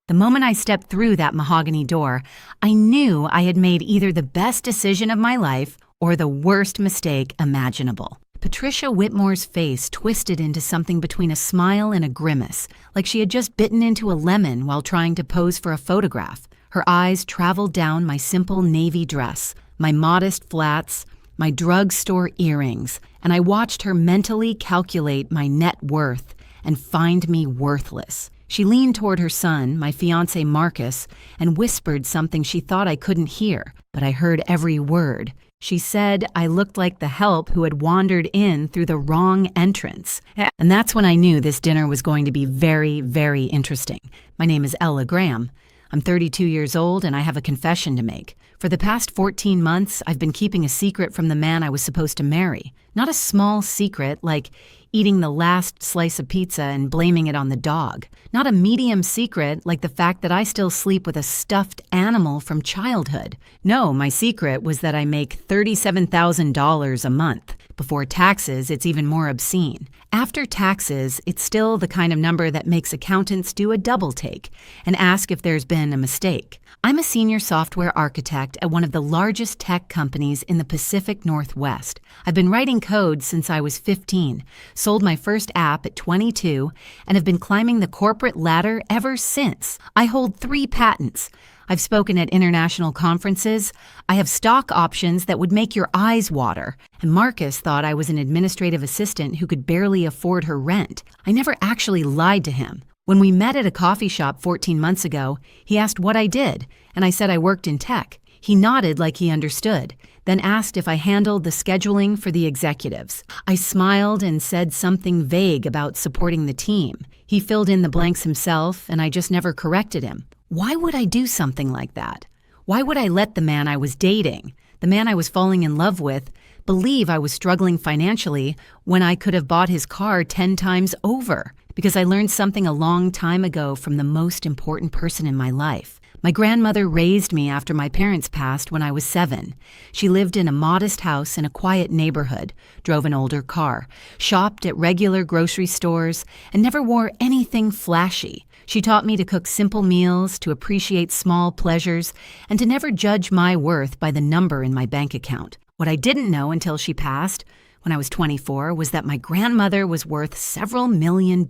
The moment I stepped through that mahogany door, I knew I had made either the best decision of my life or the worst mistake imaginable. Patricia Whitmore's face twisted into something between a smile and a grimace, like she had just bitten into a lemon while trying to pose for a photograph. Her eyes traveled down my simple navy dress, my modest flats, my drugstore earrings, and I watched her mentally calculate my net worth and find me worthless. She leaned toward her son, my fiancé Marcus, and whispered something she thought I couldn't hear, but I heard every word. She said I looked like the help who had wandered in through the wrong entrance. And that's when I knew this dinner was going to be very, very interesting. My name is Ella Graham. I'm 32 years old and I have a confession to make. For the past 14 months, I've been keeping a secret from the man I was supposed to marry. Not a small secret like eating the last slice of pizza and blaming it on the dog. Not a medium secret like the fact that I still sleep with a stuffed animal from childhood. No, my secret was that I make $37,000 a month. Before taxes, it's even more obscene. After taxes, it's still the kind of number that makes accountants do a double take and ask if there's been a mistake. I'm a senior software architect at one of the largest tech companies in the Pacific Northwest. I've been writing code since I was 15, sold my first app at 22, and have been climbing the corporate ladder ever since. I hold 3 patents. I've spoken at international conferences. I have stock options that would make your eyes water. And Marcus thought I was an administrative assistant who could barely afford her rent. I never actually lied to him. When we met at a coffee shop 14 months ago, he asked what I did, and I said I worked in tech. He nodded like he understood, then asked if I handled the scheduling for the executives. I smiled and said something vague about supporting the team. He filled in the blanks himself, and I just never corrected him. Why would I do something like that? Why would I let the man I was dating, the man I was falling in love with, believe I was struggling financially when I could have bought his car 10 times over? Because I learned something a long time ago from the most important person in my life. My grandmother raised me after my parents passed when I was 7. She lived in a modest house in a quiet neighborhood, drove an older car, shopped at regular grocery stores, and never wore anything flashy. She taught me to cook simple meals, to appreciate small pleasures, and to never judge my worth by the number in my bank account. What I didn't know until she passed, when I was 24, was that my grandmother was worth several $million.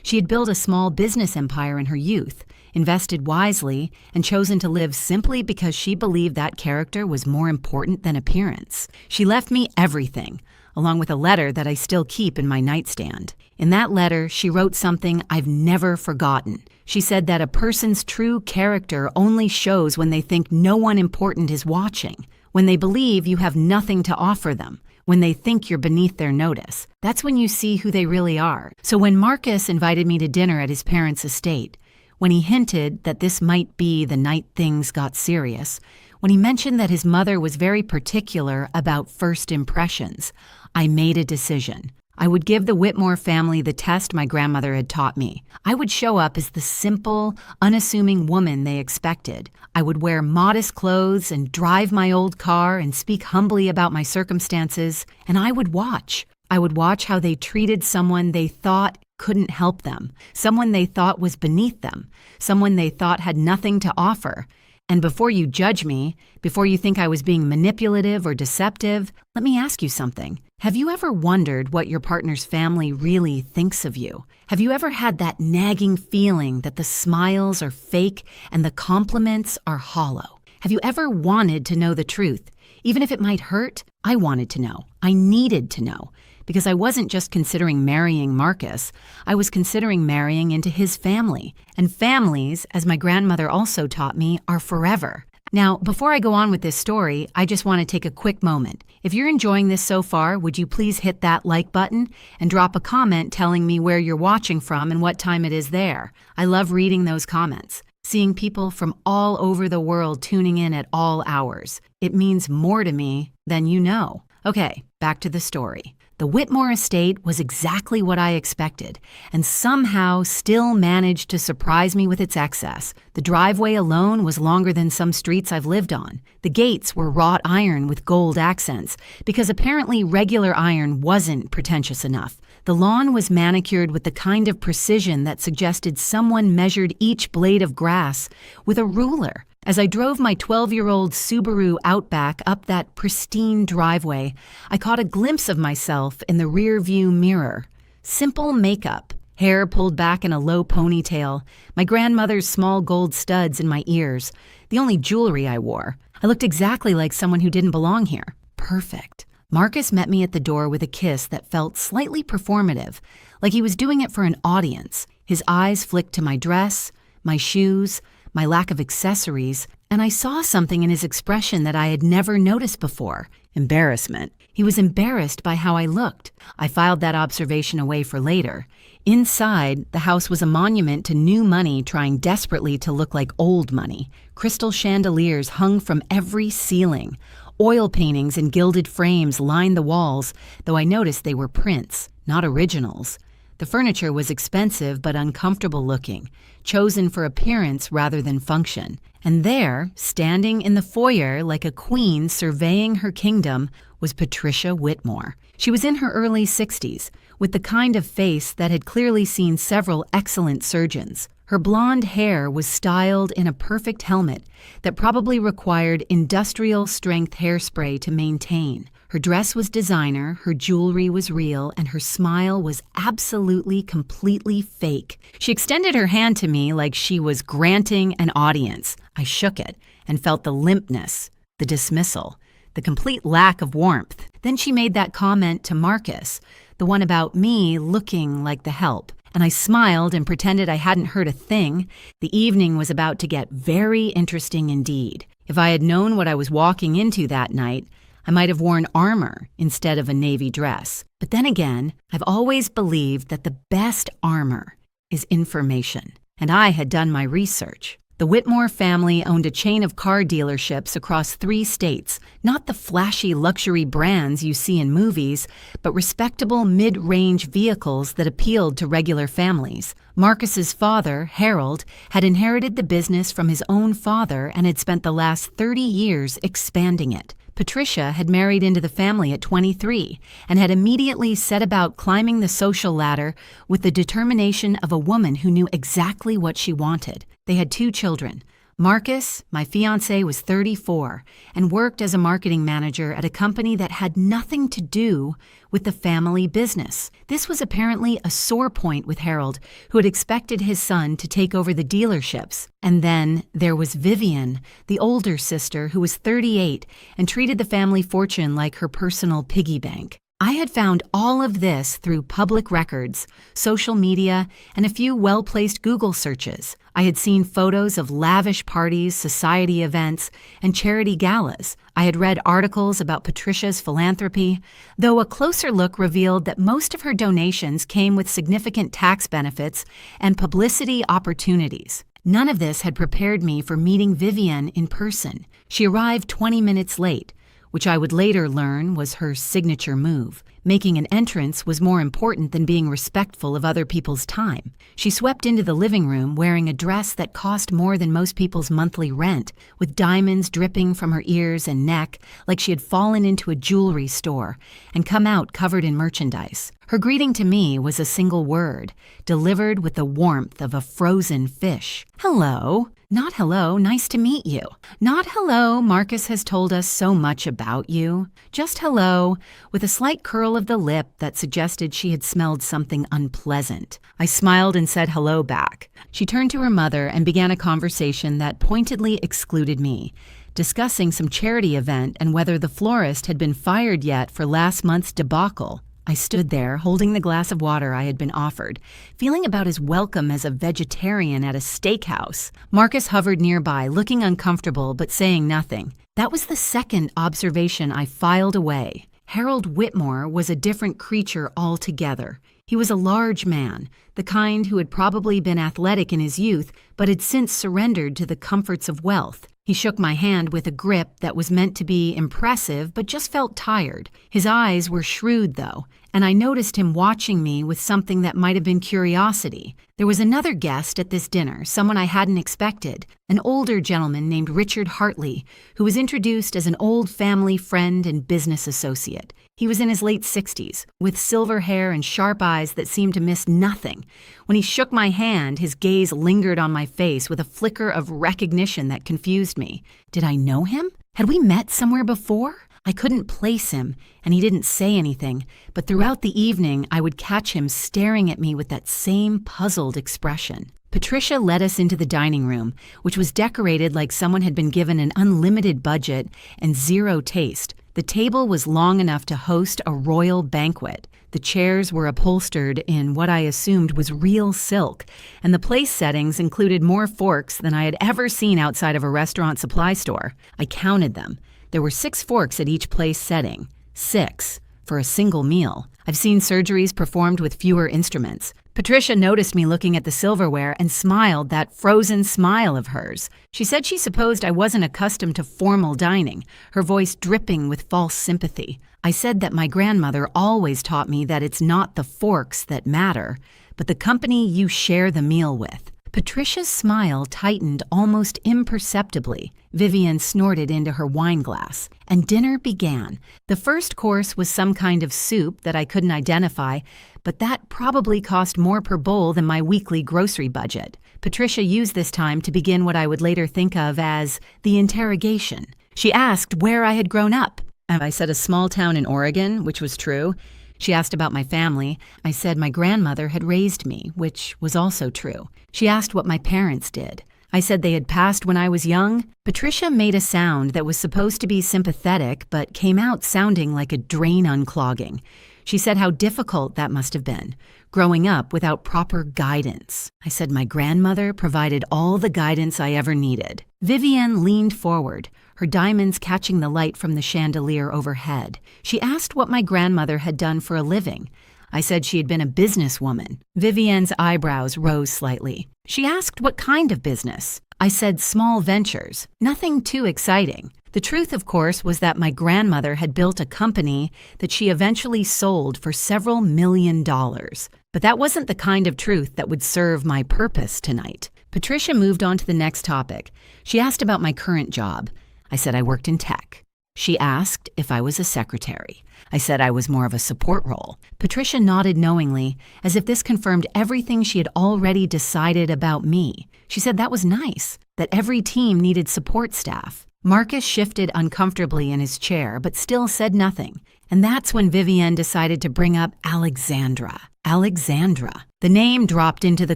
She had built a small business empire in her youth, invested wisely, and chosen to live simply because she believed that character was more important than appearance. She left me everything, along with a letter that I still keep in my nightstand. In that letter, she wrote something I've never forgotten. She said that a person's true character only shows when they think no one important is watching, when they believe you have nothing to offer them, when they think you're beneath their notice. That's when you see who they really are. So when Marcus invited me to dinner at his parents' estate, when he hinted that this might be the night things got serious, when he mentioned that his mother was very particular about first impressions, I made a decision. I would give the Whitmore family the test my grandmother had taught me. I would show up as the simple, unassuming woman they expected. I would wear modest clothes and drive my old car and speak humbly about my circumstances, and I would watch. I would watch how they treated someone they thought couldn't help them, someone they thought was beneath them, someone they thought had nothing to offer. And before you judge me, before you think I was being manipulative or deceptive, let me ask you something. Have you ever wondered what your partner's family really thinks of you? Have you ever had that nagging feeling that the smiles are fake and the compliments are hollow? Have you ever wanted to know the truth? Even if it might hurt, I wanted to know. I needed to know. Because I wasn't just considering marrying Marcus, I was considering marrying into his family. And families, as my grandmother also taught me, are forever. Now, before I go on with this story, I just want to take a quick moment. If you're enjoying this so far, would you please hit that like button and drop a comment telling me where you're watching from and what time it is there? I love reading those comments, seeing people from all over the world tuning in at all hours. It means more to me than you know. Okay, back to the story. The Whitmore estate was exactly what I expected, and somehow still managed to surprise me with its excess. The driveway alone was longer than some streets I've lived on. The gates were wrought iron with gold accents, because apparently regular iron wasn't pretentious enough. The lawn was manicured with the kind of precision that suggested someone measured each blade of grass with a ruler. As I drove my 12-year-old Subaru Outback up that pristine driveway, I caught a glimpse of myself in the rear-view mirror. Simple makeup, hair pulled back in a low ponytail, my grandmother's small gold studs in my ears, the only jewelry I wore. I looked exactly like someone who didn't belong here. Perfect. Marcus met me at the door with a kiss that felt slightly performative, like he was doing it for an audience. His eyes flicked to my dress, my shoes, my lack of accessories, and I saw something in his expression that I had never noticed before. Embarrassment. He was embarrassed by how I looked. I filed that observation away for later. Inside, the house was a monument to new money trying desperately to look like old money. Crystal chandeliers hung from every ceiling. Oil paintings in gilded frames lined the walls, though I noticed they were prints, not originals. The furniture was expensive but uncomfortable looking, chosen for appearance rather than function. And there, standing in the foyer like a queen surveying her kingdom, was Patricia Whitmore. She was in her early 60s, with the kind of face that had clearly seen several excellent surgeons. Her blonde hair was styled in a perfect helmet that probably required industrial-strength hairspray to maintain. Her dress was designer, her jewelry was real, and her smile was absolutely, completely fake. She extended her hand to me like she was granting an audience. I shook it and felt the limpness, the dismissal, the complete lack of warmth. Then she made that comment to Marcus, the one about me looking like the help. And I smiled and pretended I hadn't heard a thing. The evening was about to get very interesting indeed. If I had known what I was walking into that night, I might have worn armor instead of a navy dress. But then again, I've always believed that the best armor is information. And I had done my research. The Whitmore family owned a chain of car dealerships across 3 states, not the flashy luxury brands you see in movies, but respectable mid-range vehicles that appealed to regular families. Marcus's father, Harold, had inherited the business from his own father and had spent the last 30 years expanding it. Patricia had married into the family at 23 and had immediately set about climbing the social ladder with the determination of a woman who knew exactly what she wanted. They had 2 children. Marcus, my fiancé, was 34 and worked as a marketing manager at a company that had nothing to do with the family business. This was apparently a sore point with Harold, who had expected his son to take over the dealerships. And then there was Vivian, the older sister, who was 38 and treated the family fortune like her personal piggy bank. I had found all of this through public records, social media, and a few well-placed Google searches. I had seen photos of lavish parties, society events, and charity galas. I had read articles about Patricia's philanthropy, though a closer look revealed that most of her donations came with significant tax benefits and publicity opportunities. None of this had prepared me for meeting Vivian in person. She arrived 20 minutes late, which I would later learn was her signature move. Making an entrance was more important than being respectful of other people's time. She swept into the living room wearing a dress that cost more than most people's monthly rent, with diamonds dripping from her ears and neck like she had fallen into a jewelry store and come out covered in merchandise. Her greeting to me was a single word, delivered with the warmth of a frozen fish. Hello. Not hello, nice to meet you. Not hello, Marcus has told us so much about you. Just hello, with a slight curl of the lip that suggested she had smelled something unpleasant. I smiled and said hello back. She turned to her mother and began a conversation that pointedly excluded me, discussing some charity event and whether the florist had been fired yet for last month's debacle. I stood there, holding the glass of water I had been offered, feeling about as welcome as a vegetarian at a steakhouse. Marcus hovered nearby, looking uncomfortable but saying nothing. That was the second observation I filed away. Harold Whitmore was a different creature altogether. He was a large man, the kind who had probably been athletic in his youth but had since surrendered to the comforts of wealth. He shook my hand with a grip that was meant to be impressive but just felt tired. His eyes were shrewd, though, and I noticed him watching me with something that might have been curiosity. There was another guest at this dinner, someone I hadn't expected, an older gentleman named Richard Hartley, who was introduced as an old family friend and business associate. He was in his late 60s, with silver hair and sharp eyes that seemed to miss nothing. When he shook my hand, his gaze lingered on my face with a flicker of recognition that confused me. Did I know him? Had we met somewhere before? I couldn't place him, and he didn't say anything, but throughout the evening I would catch him staring at me with that same puzzled expression. Patricia led us into the dining room, which was decorated like someone had been given an unlimited budget and zero taste. The table was long enough to host a royal banquet. The chairs were upholstered in what I assumed was real silk, and the place settings included more forks than I had ever seen outside of a restaurant supply store. I counted them. There were 6 forks at each place setting. 6 for a single meal. I've seen surgeries performed with fewer instruments. Patricia noticed me looking at the silverware and smiled that frozen smile of hers. She said she supposed I wasn't accustomed to formal dining, her voice dripping with false sympathy. I said that my grandmother always taught me that it's not the forks that matter, but the company you share the meal with. Patricia's smile tightened almost imperceptibly. Vivian snorted into her wine glass, and dinner began. The first course was some kind of soup that I couldn't identify, but that probably cost more per bowl than my weekly grocery budget. Patricia used this time to begin what I would later think of as the interrogation. She asked where I had grown up. I said a small town in Oregon, which was true. She asked about my family. I said my grandmother had raised me, which was also true. She asked what my parents did. I said they had passed when I was young. Patricia made a sound that was supposed to be sympathetic, but came out sounding like a drain unclogging. She said how difficult that must have been, growing up without proper guidance. I said my grandmother provided all the guidance I ever needed. Vivian leaned forward, her diamonds catching the light from the chandelier overhead. She asked what my grandmother had done for a living. I said she had been a businesswoman. Vivian's eyebrows rose slightly. She asked what kind of business. I said small ventures, nothing too exciting. The truth, of course, was that my grandmother had built a company that she eventually sold for several $1 million. But that wasn't the kind of truth that would serve my purpose tonight. Patricia moved on to the next topic. She asked about my current job. I said I worked in tech. She asked if I was a secretary. I said I was more of a support role. Patricia nodded knowingly, as if this confirmed everything she had already decided about me. She said that was nice, that every team needed support staff. Marcus shifted uncomfortably in his chair, but still said nothing. And that's when Vivian decided to bring up Alexandra. Alexandra. The name dropped into the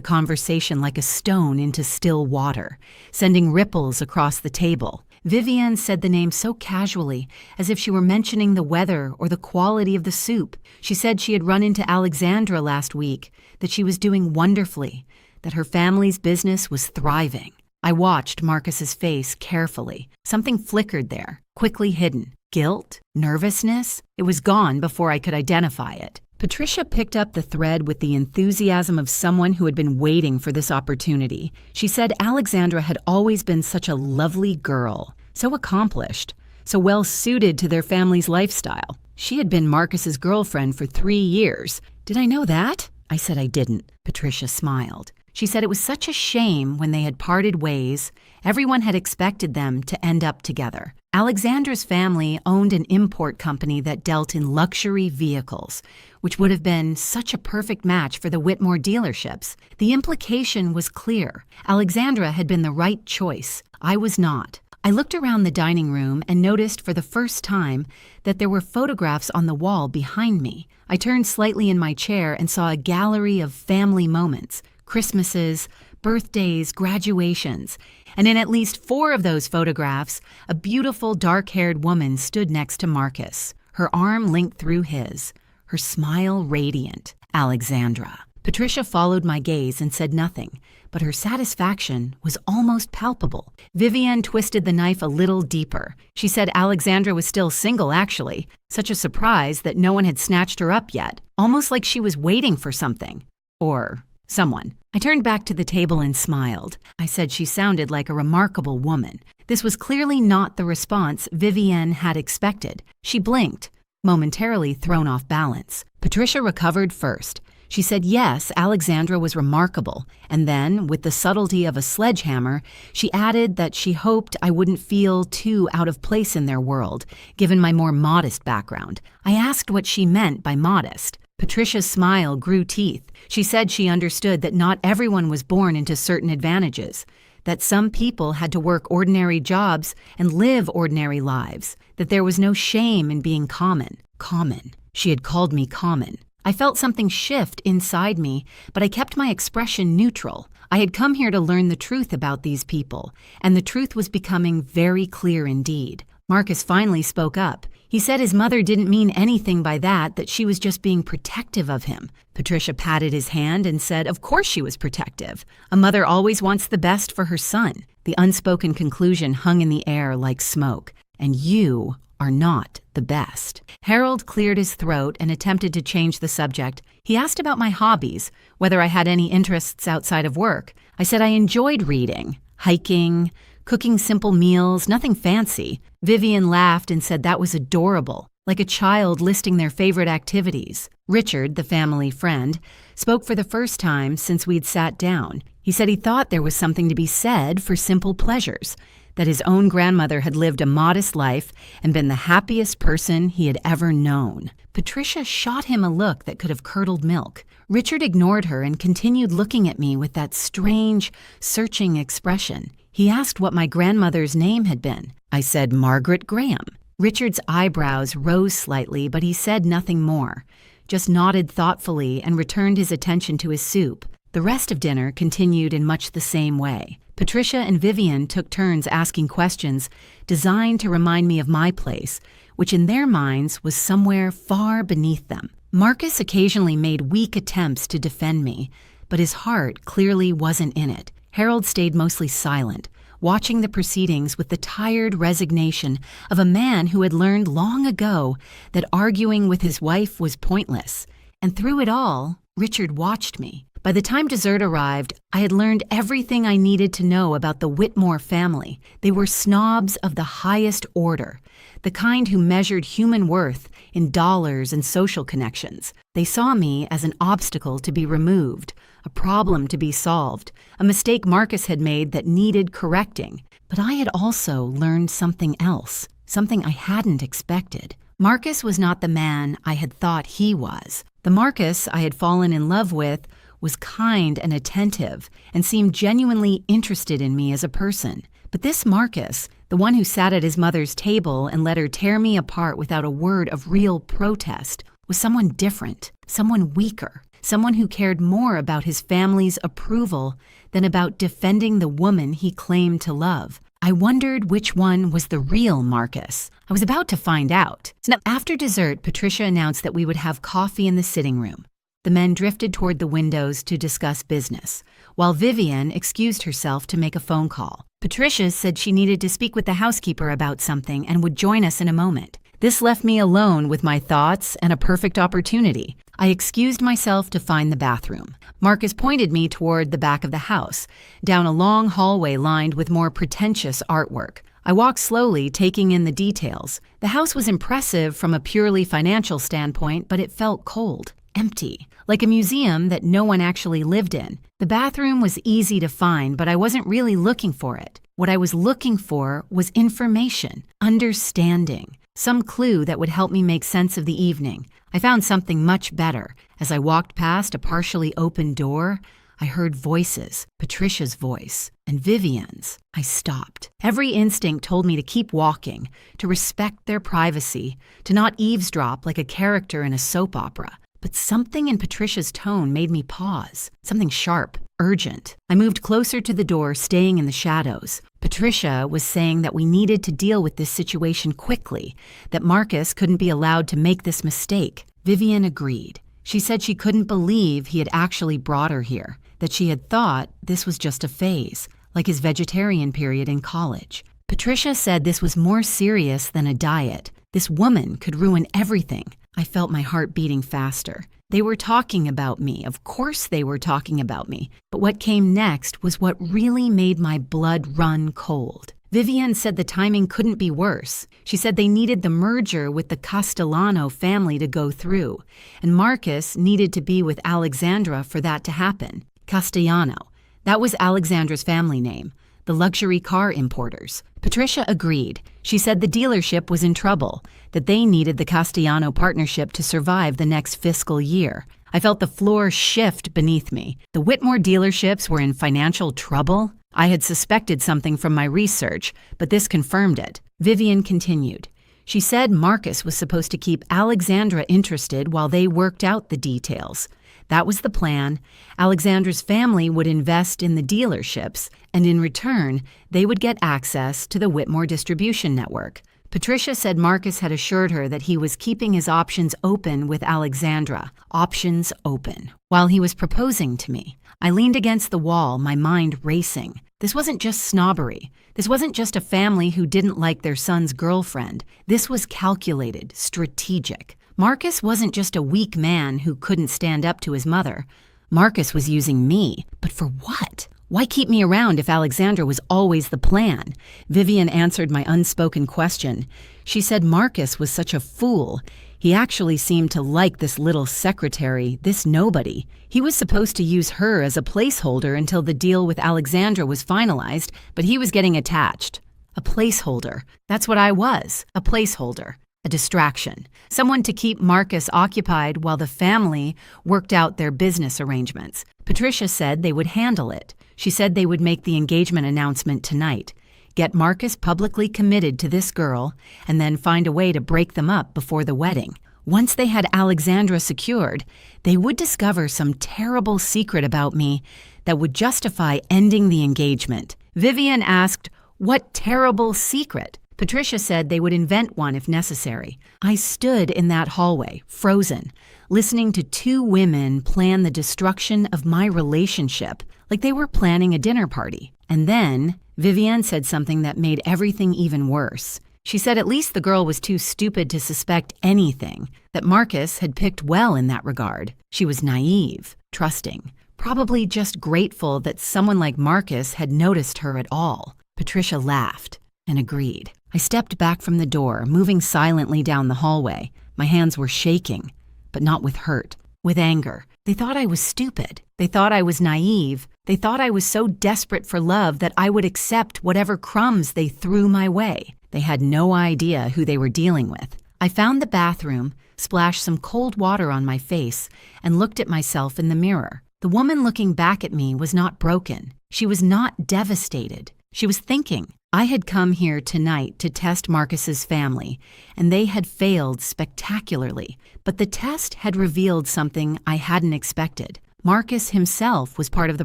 conversation like a stone into still water, sending ripples across the table. Vivian said the name so casually, as if she were mentioning the weather or the quality of the soup. She said she had run into Alexandra last week, that she was doing wonderfully, that her family's business was thriving. I watched Marcus's face carefully. Something flickered there, quickly hidden. Guilt? Nervousness? It was gone before I could identify it. Patricia picked up the thread with the enthusiasm of someone who had been waiting for this opportunity. She said Alexandra had always been such a lovely girl, so accomplished, so well suited to their family's lifestyle. She had been Marcus's girlfriend for 3 years. Did I know that? I said I didn't. Patricia smiled. She said it was such a shame when they had parted ways. Everyone had expected them to end up together. Alexandra's family owned an import company that dealt in luxury vehicles, which would have been such a perfect match for the Whitmore dealerships. The implication was clear. Alexandra had been the right choice. I was not. I looked around the dining room and noticed for the first time that there were photographs on the wall behind me. I turned slightly in my chair and saw a gallery of family moments, Christmases, birthdays, graduations, and in at least 4 of those photographs, a beautiful dark-haired woman stood next to Marcus, her arm linked through his, her smile radiant. Alexandra. Patricia followed my gaze and said nothing, but her satisfaction was almost palpable. Vivian twisted the knife a little deeper. She said Alexandra was still single, actually. Such a surprise that no one had snatched her up yet, almost like she was waiting for something. Or someone. I turned back to the table and smiled. I said she sounded like a remarkable woman. This was clearly not the response Vivian had expected. She blinked, momentarily thrown off balance. Patricia recovered first. She said yes, Alexandra was remarkable, and then, with the subtlety of a sledgehammer, she added that she hoped I wouldn't feel too out of place in their world, given my more modest background. I asked what she meant by modest. Patricia's smile grew teeth. She said she understood that not everyone was born into certain advantages, that some people had to work ordinary jobs and live ordinary lives, that there was no shame in being common. Common. She had called me common. I felt something shift inside me, but I kept my expression neutral. I had come here to learn the truth about these people, and the truth was becoming very clear indeed. Marcus finally spoke up. He said his mother didn't mean anything by that she was just being protective of him. Patricia patted his hand and said of course she was protective. A mother always wants the best for her son. The unspoken conclusion hung in the air like smoke. And you are not the best. Harold cleared his throat and attempted to change the subject. He asked about my hobbies, whether I had any interests outside of work. I said I enjoyed reading, hiking, cooking simple meals, nothing fancy. Vivian laughed and said that was adorable, like a child listing their favorite activities. Richard, the family friend, spoke for the first time since we'd sat down. He said he thought there was something to be said for simple pleasures, that his own grandmother had lived a modest life and been the happiest person he had ever known. Patricia shot him a look that could have curdled milk. Richard ignored her and continued looking at me with that strange, searching expression. He asked what my grandmother's name had been. I said Margaret Graham. Richard's eyebrows rose slightly, but he said nothing more, just nodded thoughtfully and returned his attention to his soup. The rest of dinner continued in much the same way. Patricia and Vivian took turns asking questions designed to remind me of my place, which in their minds was somewhere far beneath them. Marcus occasionally made weak attempts to defend me, but his heart clearly wasn't in it. Harold stayed mostly silent, watching the proceedings with the tired resignation of a man who had learned long ago that arguing with his wife was pointless. And through it all, Richard watched me. By the time dessert arrived, I had learned everything I needed to know about the Whitmore family. They were snobs of the highest order, the kind who measured human worth in dollars and social connections. They saw me as an obstacle to be removed, a problem to be solved, a mistake Marcus had made that needed correcting. But I had also learned something else, something I hadn't expected. Marcus was not the man I had thought he was. The Marcus I had fallen in love with was kind and attentive and seemed genuinely interested in me as a person. But this Marcus, the one who sat at his mother's table and let her tear me apart without a word of real protest, was someone different, someone weaker, someone who cared more about his family's approval than about defending the woman he claimed to love. I wondered which one was the real Marcus. I was about to find out. So now, after dessert, Patricia announced that we would have coffee in the sitting room. The men drifted toward the windows to discuss business, while Vivian excused herself to make a phone call. Patricia said she needed to speak with the housekeeper about something and would join us in a moment. This left me alone with my thoughts and a perfect opportunity. I excused myself to find the bathroom. Marcus pointed me toward the back of the house, down a long hallway lined with more pretentious artwork. I walked slowly, taking in the details. The house was impressive from a purely financial standpoint, but it felt cold, empty, like a museum that no one actually lived in. The bathroom was easy to find, but I wasn't really looking for it. What I was looking for was information, understanding, some clue that would help me make sense of the evening. I found something much better. As I walked past a partially open door, I heard voices, Patricia's voice and Vivian's. I stopped. Every instinct told me to keep walking, to respect their privacy, to not eavesdrop like a character in a soap opera. But something in Patricia's tone made me pause, something sharp, urgent. I moved closer to the door, staying in the shadows. Patricia was saying that we needed to deal with this situation quickly, that Marcus couldn't be allowed to make this mistake. Vivian agreed. She said she couldn't believe he had actually brought her here, that she had thought this was just a phase, like his vegetarian period in college. Patricia said this was more serious than a diet. This woman could ruin everything. I felt my heart beating faster. They were talking about me. Of course they were talking about me. But what came next was what really made my blood run cold. Vivian said the timing couldn't be worse. She said they needed the merger with the Castellano family to go through, and Marcus needed to be with Alexandra for that to happen. Castellano. That was Alexandra's family name, the luxury car importers. Patricia agreed. She said the dealership was in trouble, that they needed the Castellano partnership to survive the next fiscal year. I felt the floor shift beneath me. The Whitmore dealerships were in financial trouble? I had suspected something from my research, but this confirmed it. Vivian continued. She said Marcus was supposed to keep Alexandra interested while they worked out the details. That was the plan. Alexandra's family would invest in the dealerships, and in return, they would get access to the Whitmore distribution network. Patricia said Marcus had assured her that he was keeping his options open with Alexandra. Options open. While he was proposing to me, I leaned against the wall, my mind racing. This wasn't just snobbery. This wasn't just a family who didn't like their son's girlfriend. This was calculated, strategic. Marcus wasn't just a weak man who couldn't stand up to his mother. Marcus was using me. But for what? Why keep me around if Alexandra was always the plan? Vivian answered my unspoken question. She said Marcus was such a fool. He actually seemed to like this little secretary, this nobody. He was supposed to use her as a placeholder until the deal with Alexandra was finalized, but he was getting attached. A placeholder. That's what I was, a placeholder. A distraction. Someone to keep Marcus occupied while the family worked out their business arrangements. Patricia said they would handle it. She said they would make the engagement announcement tonight, get Marcus publicly committed to this girl, and then find a way to break them up before the wedding. Once they had Alexandra secured, they would discover some terrible secret about me that would justify ending the engagement. Vivian asked, "What terrible secret?" Patricia said they would invent one if necessary. I stood in that hallway, frozen, listening to two women plan the destruction of my relationship like they were planning a dinner party. And then Vivian said something that made everything even worse. She said at least the girl was too stupid to suspect anything, that Marcus had picked well in that regard. She was naive, trusting, probably just grateful that someone like Marcus had noticed her at all. Patricia laughed and agreed. I stepped back from the door, moving silently down the hallway. My hands were shaking, but not with hurt, with anger. They thought I was stupid. They thought I was naive. They thought I was so desperate for love that I would accept whatever crumbs they threw my way. They had no idea who they were dealing with. I found the bathroom, splashed some cold water on my face, and looked at myself in the mirror. The woman looking back at me was not broken. She was not devastated. She was thinking. I had come here tonight to test Marcus's family, and they had failed spectacularly. But the test had revealed something I hadn't expected. Marcus himself was part of the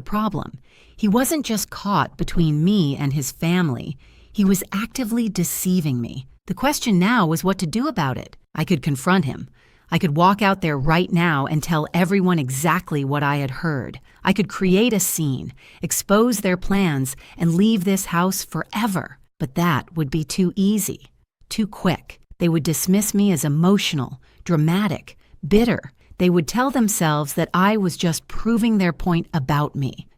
problem. He wasn't just caught between me and his family. He was actively deceiving me. The question now was what to do about it. I could confront him. I could walk out there right now and tell everyone exactly what I had heard. I could create a scene, expose their plans, and leave this house forever. But that would be too easy, too quick. They would dismiss me as emotional, dramatic, bitter. They would tell themselves that I was just proving their point about me.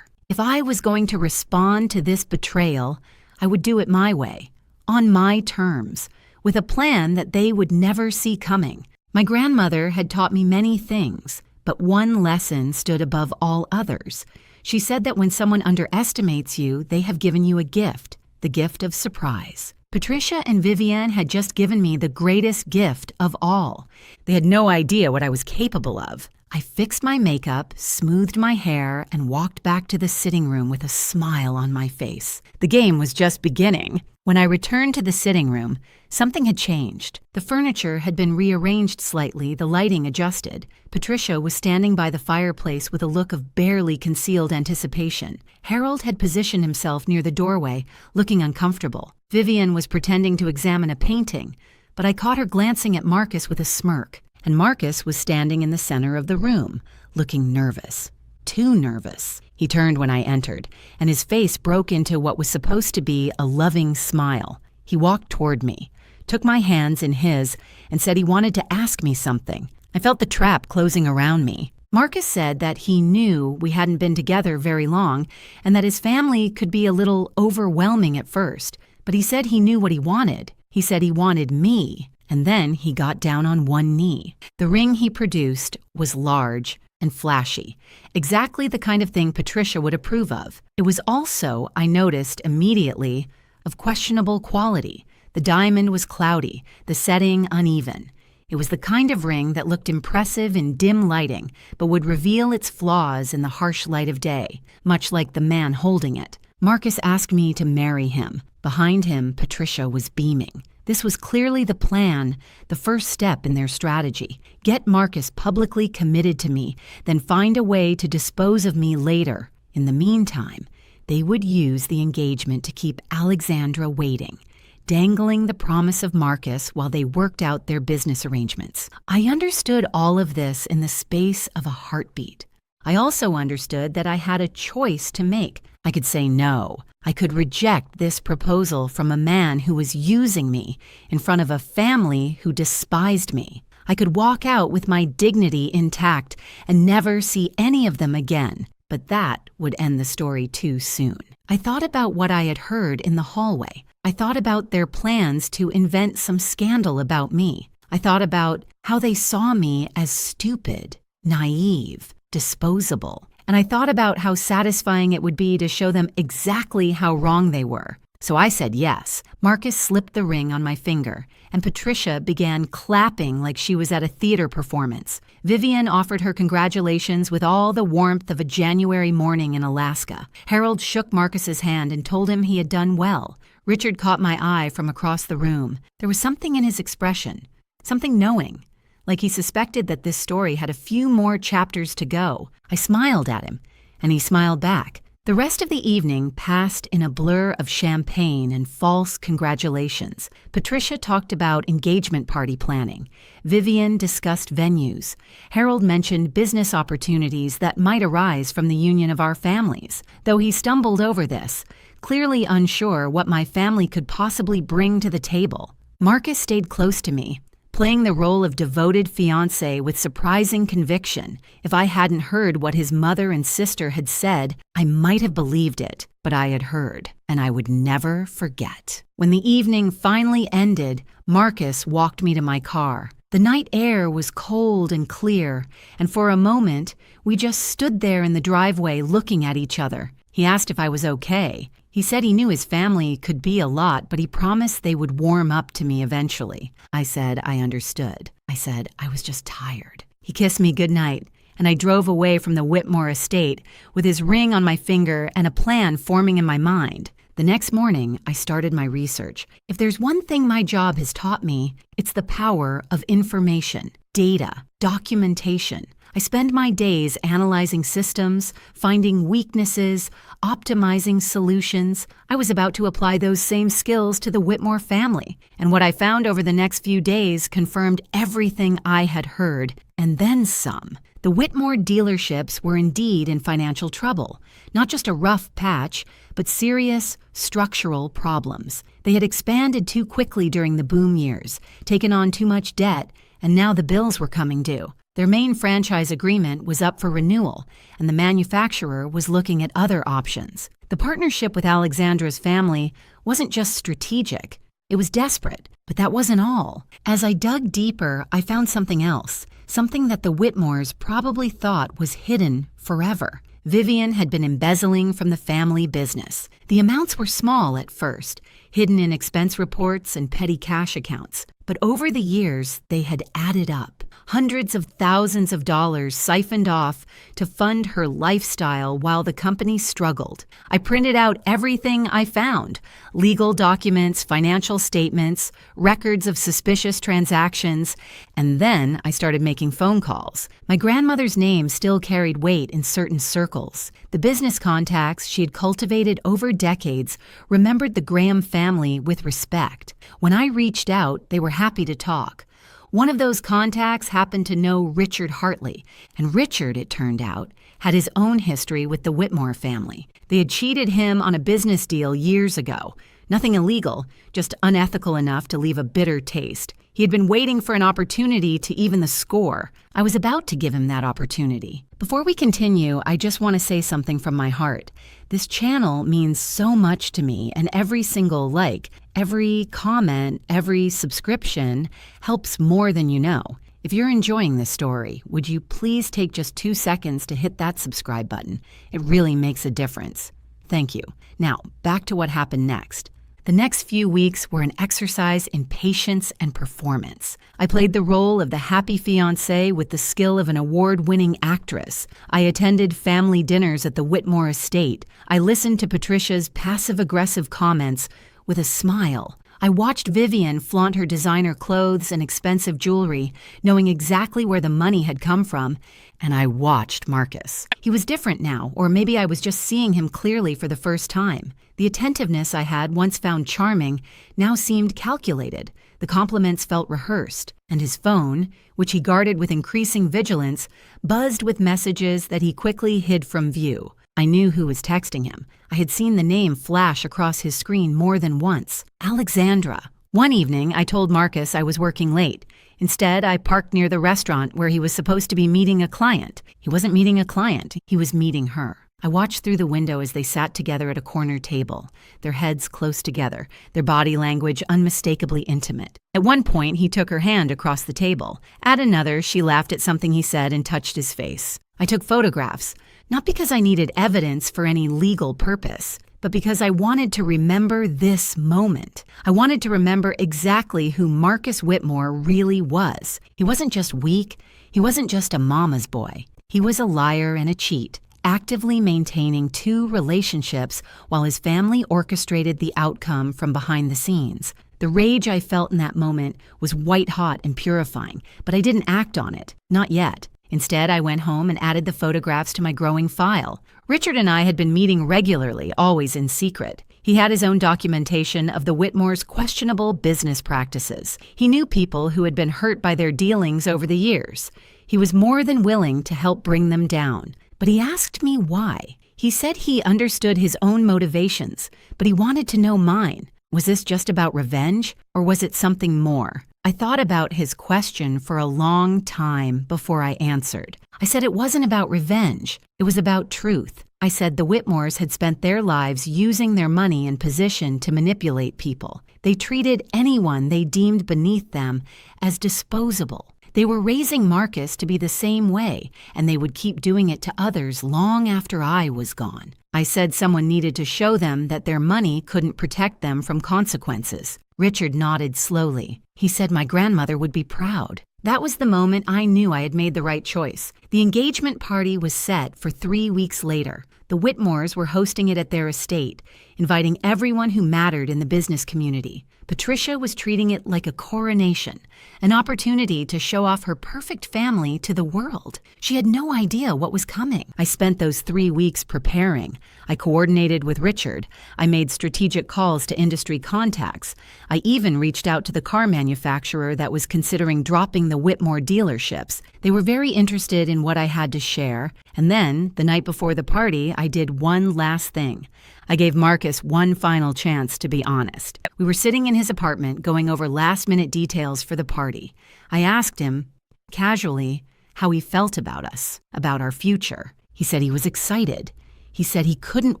If I was going to respond to this betrayal, I would do it my way, on my terms, with a plan that they would never see coming. My grandmother had taught me many things, but one lesson stood above all others. She said that when someone underestimates you, they have given you a gift, the gift of surprise. Patricia and Vivian had just given me the greatest gift of all. They had no idea what I was capable of. I fixed my makeup, smoothed my hair, and walked back to the sitting room with a smile on my face. The game was just beginning. When I returned to the sitting room, something had changed. The furniture had been rearranged slightly, the lighting adjusted. Patricia was standing by the fireplace with a look of barely concealed anticipation. Harold had positioned himself near the doorway, looking uncomfortable. Vivian was pretending to examine a painting, but I caught her glancing at Marcus with a smirk. And Marcus was standing in the center of the room, looking nervous. Too nervous. He turned when I entered, and his face broke into what was supposed to be a loving smile. He walked toward me, took my hands in his, and said he wanted to ask me something. I felt the trap closing around me. Marcus said that he knew we hadn't been together very long and that his family could be a little overwhelming at first, but he said he knew what he wanted. He said he wanted me, and then he got down on one knee. The ring he produced was large and flashy, exactly the kind of thing Patricia would approve of. It was also, I noticed immediately, of questionable quality. The diamond was cloudy, the setting uneven. It was the kind of ring that looked impressive in dim lighting, but would reveal its flaws in the harsh light of day, much like the man holding it. Marcus asked me to marry him. Behind him, Patricia was beaming. This was clearly the plan, the first step in their strategy. Get Marcus publicly committed to me, then find a way to dispose of me later. In the meantime, they would use the engagement to keep Alexandra waiting, dangling the promise of Marcus while they worked out their business arrangements. I understood all of this in the space of a heartbeat. I also understood that I had a choice to make. I could say no. I could reject this proposal from a man who was using me in front of a family who despised me. I could walk out with my dignity intact and never see any of them again, but that would end the story too soon. I thought about what I had heard in the hallway. I thought about their plans to invent some scandal about me. I thought about how they saw me as stupid, naive, disposable. And I thought about how satisfying it would be to show them exactly how wrong they were. So I said yes. Marcus slipped the ring on my finger, and Patricia began clapping like she was at a theater performance. Vivian offered her congratulations with all the warmth of a January morning in Alaska. Harold shook Marcus's hand and told him he had done well. Richard caught my eye from across the room. There was something in his expression, something knowing, like he suspected that this story had a few more chapters to go. I smiled at him, and he smiled back. The rest of the evening passed in a blur of champagne and false congratulations. Patricia talked about engagement party planning. Vivian discussed venues. Harold mentioned business opportunities that might arise from the union of our families, though he stumbled over this, clearly unsure what my family could possibly bring to the table. Marcus stayed close to me, playing the role of devoted fiancé with surprising conviction. If I hadn't heard what his mother and sister had said, I might have believed it, but I had heard, and I would never forget. When the evening finally ended, Marcus walked me to my car. The night air was cold and clear, and for a moment, we just stood there in the driveway looking at each other. He asked if I was okay. He said he knew his family could be a lot, but he promised they would warm up to me eventually. I said I understood. I said I was just tired. He kissed me goodnight, and I drove away from the Whitmore estate with his ring on my finger and a plan forming in my mind. The next morning, I started my research. If there's one thing my job has taught me, it's the power of information, data, documentation. I spend my days analyzing systems, finding weaknesses, optimizing solutions. I was about to apply those same skills to the Whitmore family, and what I found over the next few days confirmed everything I had heard, and then some. The Whitmore dealerships were indeed in financial trouble, not just a rough patch, but serious structural problems. They had expanded too quickly during the boom years, taken on too much debt, and now the bills were coming due. Their main franchise agreement was up for renewal, and the manufacturer was looking at other options. The partnership with Alexandra's family wasn't just strategic, it was desperate. But that wasn't all. As I dug deeper, I found something else, something that the Whitmores probably thought was hidden forever. Vivian had been embezzling from the family business. The amounts were small at first, hidden in expense reports and petty cash accounts. But over the years, they had added up. Hundreds of thousands of dollars siphoned off to fund her lifestyle while the company struggled. I printed out everything I found: legal documents, financial statements, records of suspicious transactions, and then I started making phone calls. My grandmother's name still carried weight in certain circles. The business contacts she had cultivated over decades remembered the Graham family with respect. When I reached out, they were happy to talk. One of those contacts happened to know Richard Hartley, and Richard, it turned out, had his own history with the Whitmore family. They had cheated him on a business deal years ago. Nothing illegal, just unethical enough to leave a bitter taste. He had been waiting for an opportunity to even the score. I was about to give him that opportunity. Before we continue, I just want to say something from my heart. This channel means so much to me, and every single like, every comment, every subscription helps more than you know. If you're enjoying this story, would you please take just 2 seconds to hit that subscribe button? It really makes a difference. Thank you. Now, back to what happened next. The next few weeks were an exercise in patience and performance. I played the role of the happy fiancé with the skill of an award-winning actress. I attended family dinners at the Whitmore estate. I listened to Patricia's passive-aggressive comments with a smile. I watched Vivian flaunt her designer clothes and expensive jewelry, knowing exactly where the money had come from, and I watched Marcus. He was different now, or maybe I was just seeing him clearly for the first time. The attentiveness I had once found charming now seemed calculated. The compliments felt rehearsed, and his phone, which he guarded with increasing vigilance, buzzed with messages that he quickly hid from view. I knew who was texting him. I had seen the name flash across his screen more than once. Alexandra. One evening, I told Marcus I was working late. Instead, I parked near the restaurant where he was supposed to be meeting a client. He wasn't meeting a client, he was meeting her. I watched through the window as they sat together at a corner table, their heads close together, their body language unmistakably intimate. At one point, he took her hand across the table. At another, she laughed at something he said and touched his face. I took photographs, not because I needed evidence for any legal purpose, but because I wanted to remember this moment. I wanted to remember exactly who Marcus Whitmore really was. He wasn't just weak. He wasn't just a mama's boy. He was a liar and a cheat, actively maintaining 2 relationships while his family orchestrated the outcome from behind the scenes. The rage I felt in that moment was white-hot and purifying, but I didn't act on it. Not yet. Instead, I went home and added the photographs to my growing file. Richard and I had been meeting regularly, always in secret. He had his own documentation of the Whitmores' questionable business practices. He knew people who had been hurt by their dealings over the years. He was more than willing to help bring them down. But he asked me why. He said he understood his own motivations, but he wanted to know mine. Was this just about revenge, or was it something more? I thought about his question for a long time before I answered. I said it wasn't about revenge. It was about truth. I said the Whitmores had spent their lives using their money and position to manipulate people. They treated anyone they deemed beneath them as disposable. They were raising Marcus to be the same way, and they would keep doing it to others long after I was gone. I said someone needed to show them that their money couldn't protect them from consequences. Richard nodded slowly. He said my grandmother would be proud. That was the moment I knew I had made the right choice. The engagement party was set for 3 weeks later. The Whitmores were hosting it at their estate, inviting everyone who mattered in the business community. Patricia was treating it like a coronation, an opportunity to show off her perfect family to the world. She had no idea what was coming. I spent those 3 weeks preparing. I coordinated with Richard. I made strategic calls to industry contacts. I even reached out to the car manufacturer that was considering dropping the Whitmore dealerships. They were very interested in what I had to share. And then, the night before the party, I did one last thing. I gave Marcus one final chance to be honest. We were sitting in his apartment going over last-minute details for the party. I asked him, casually, how he felt about us, about our future. He said he was excited. He said he couldn't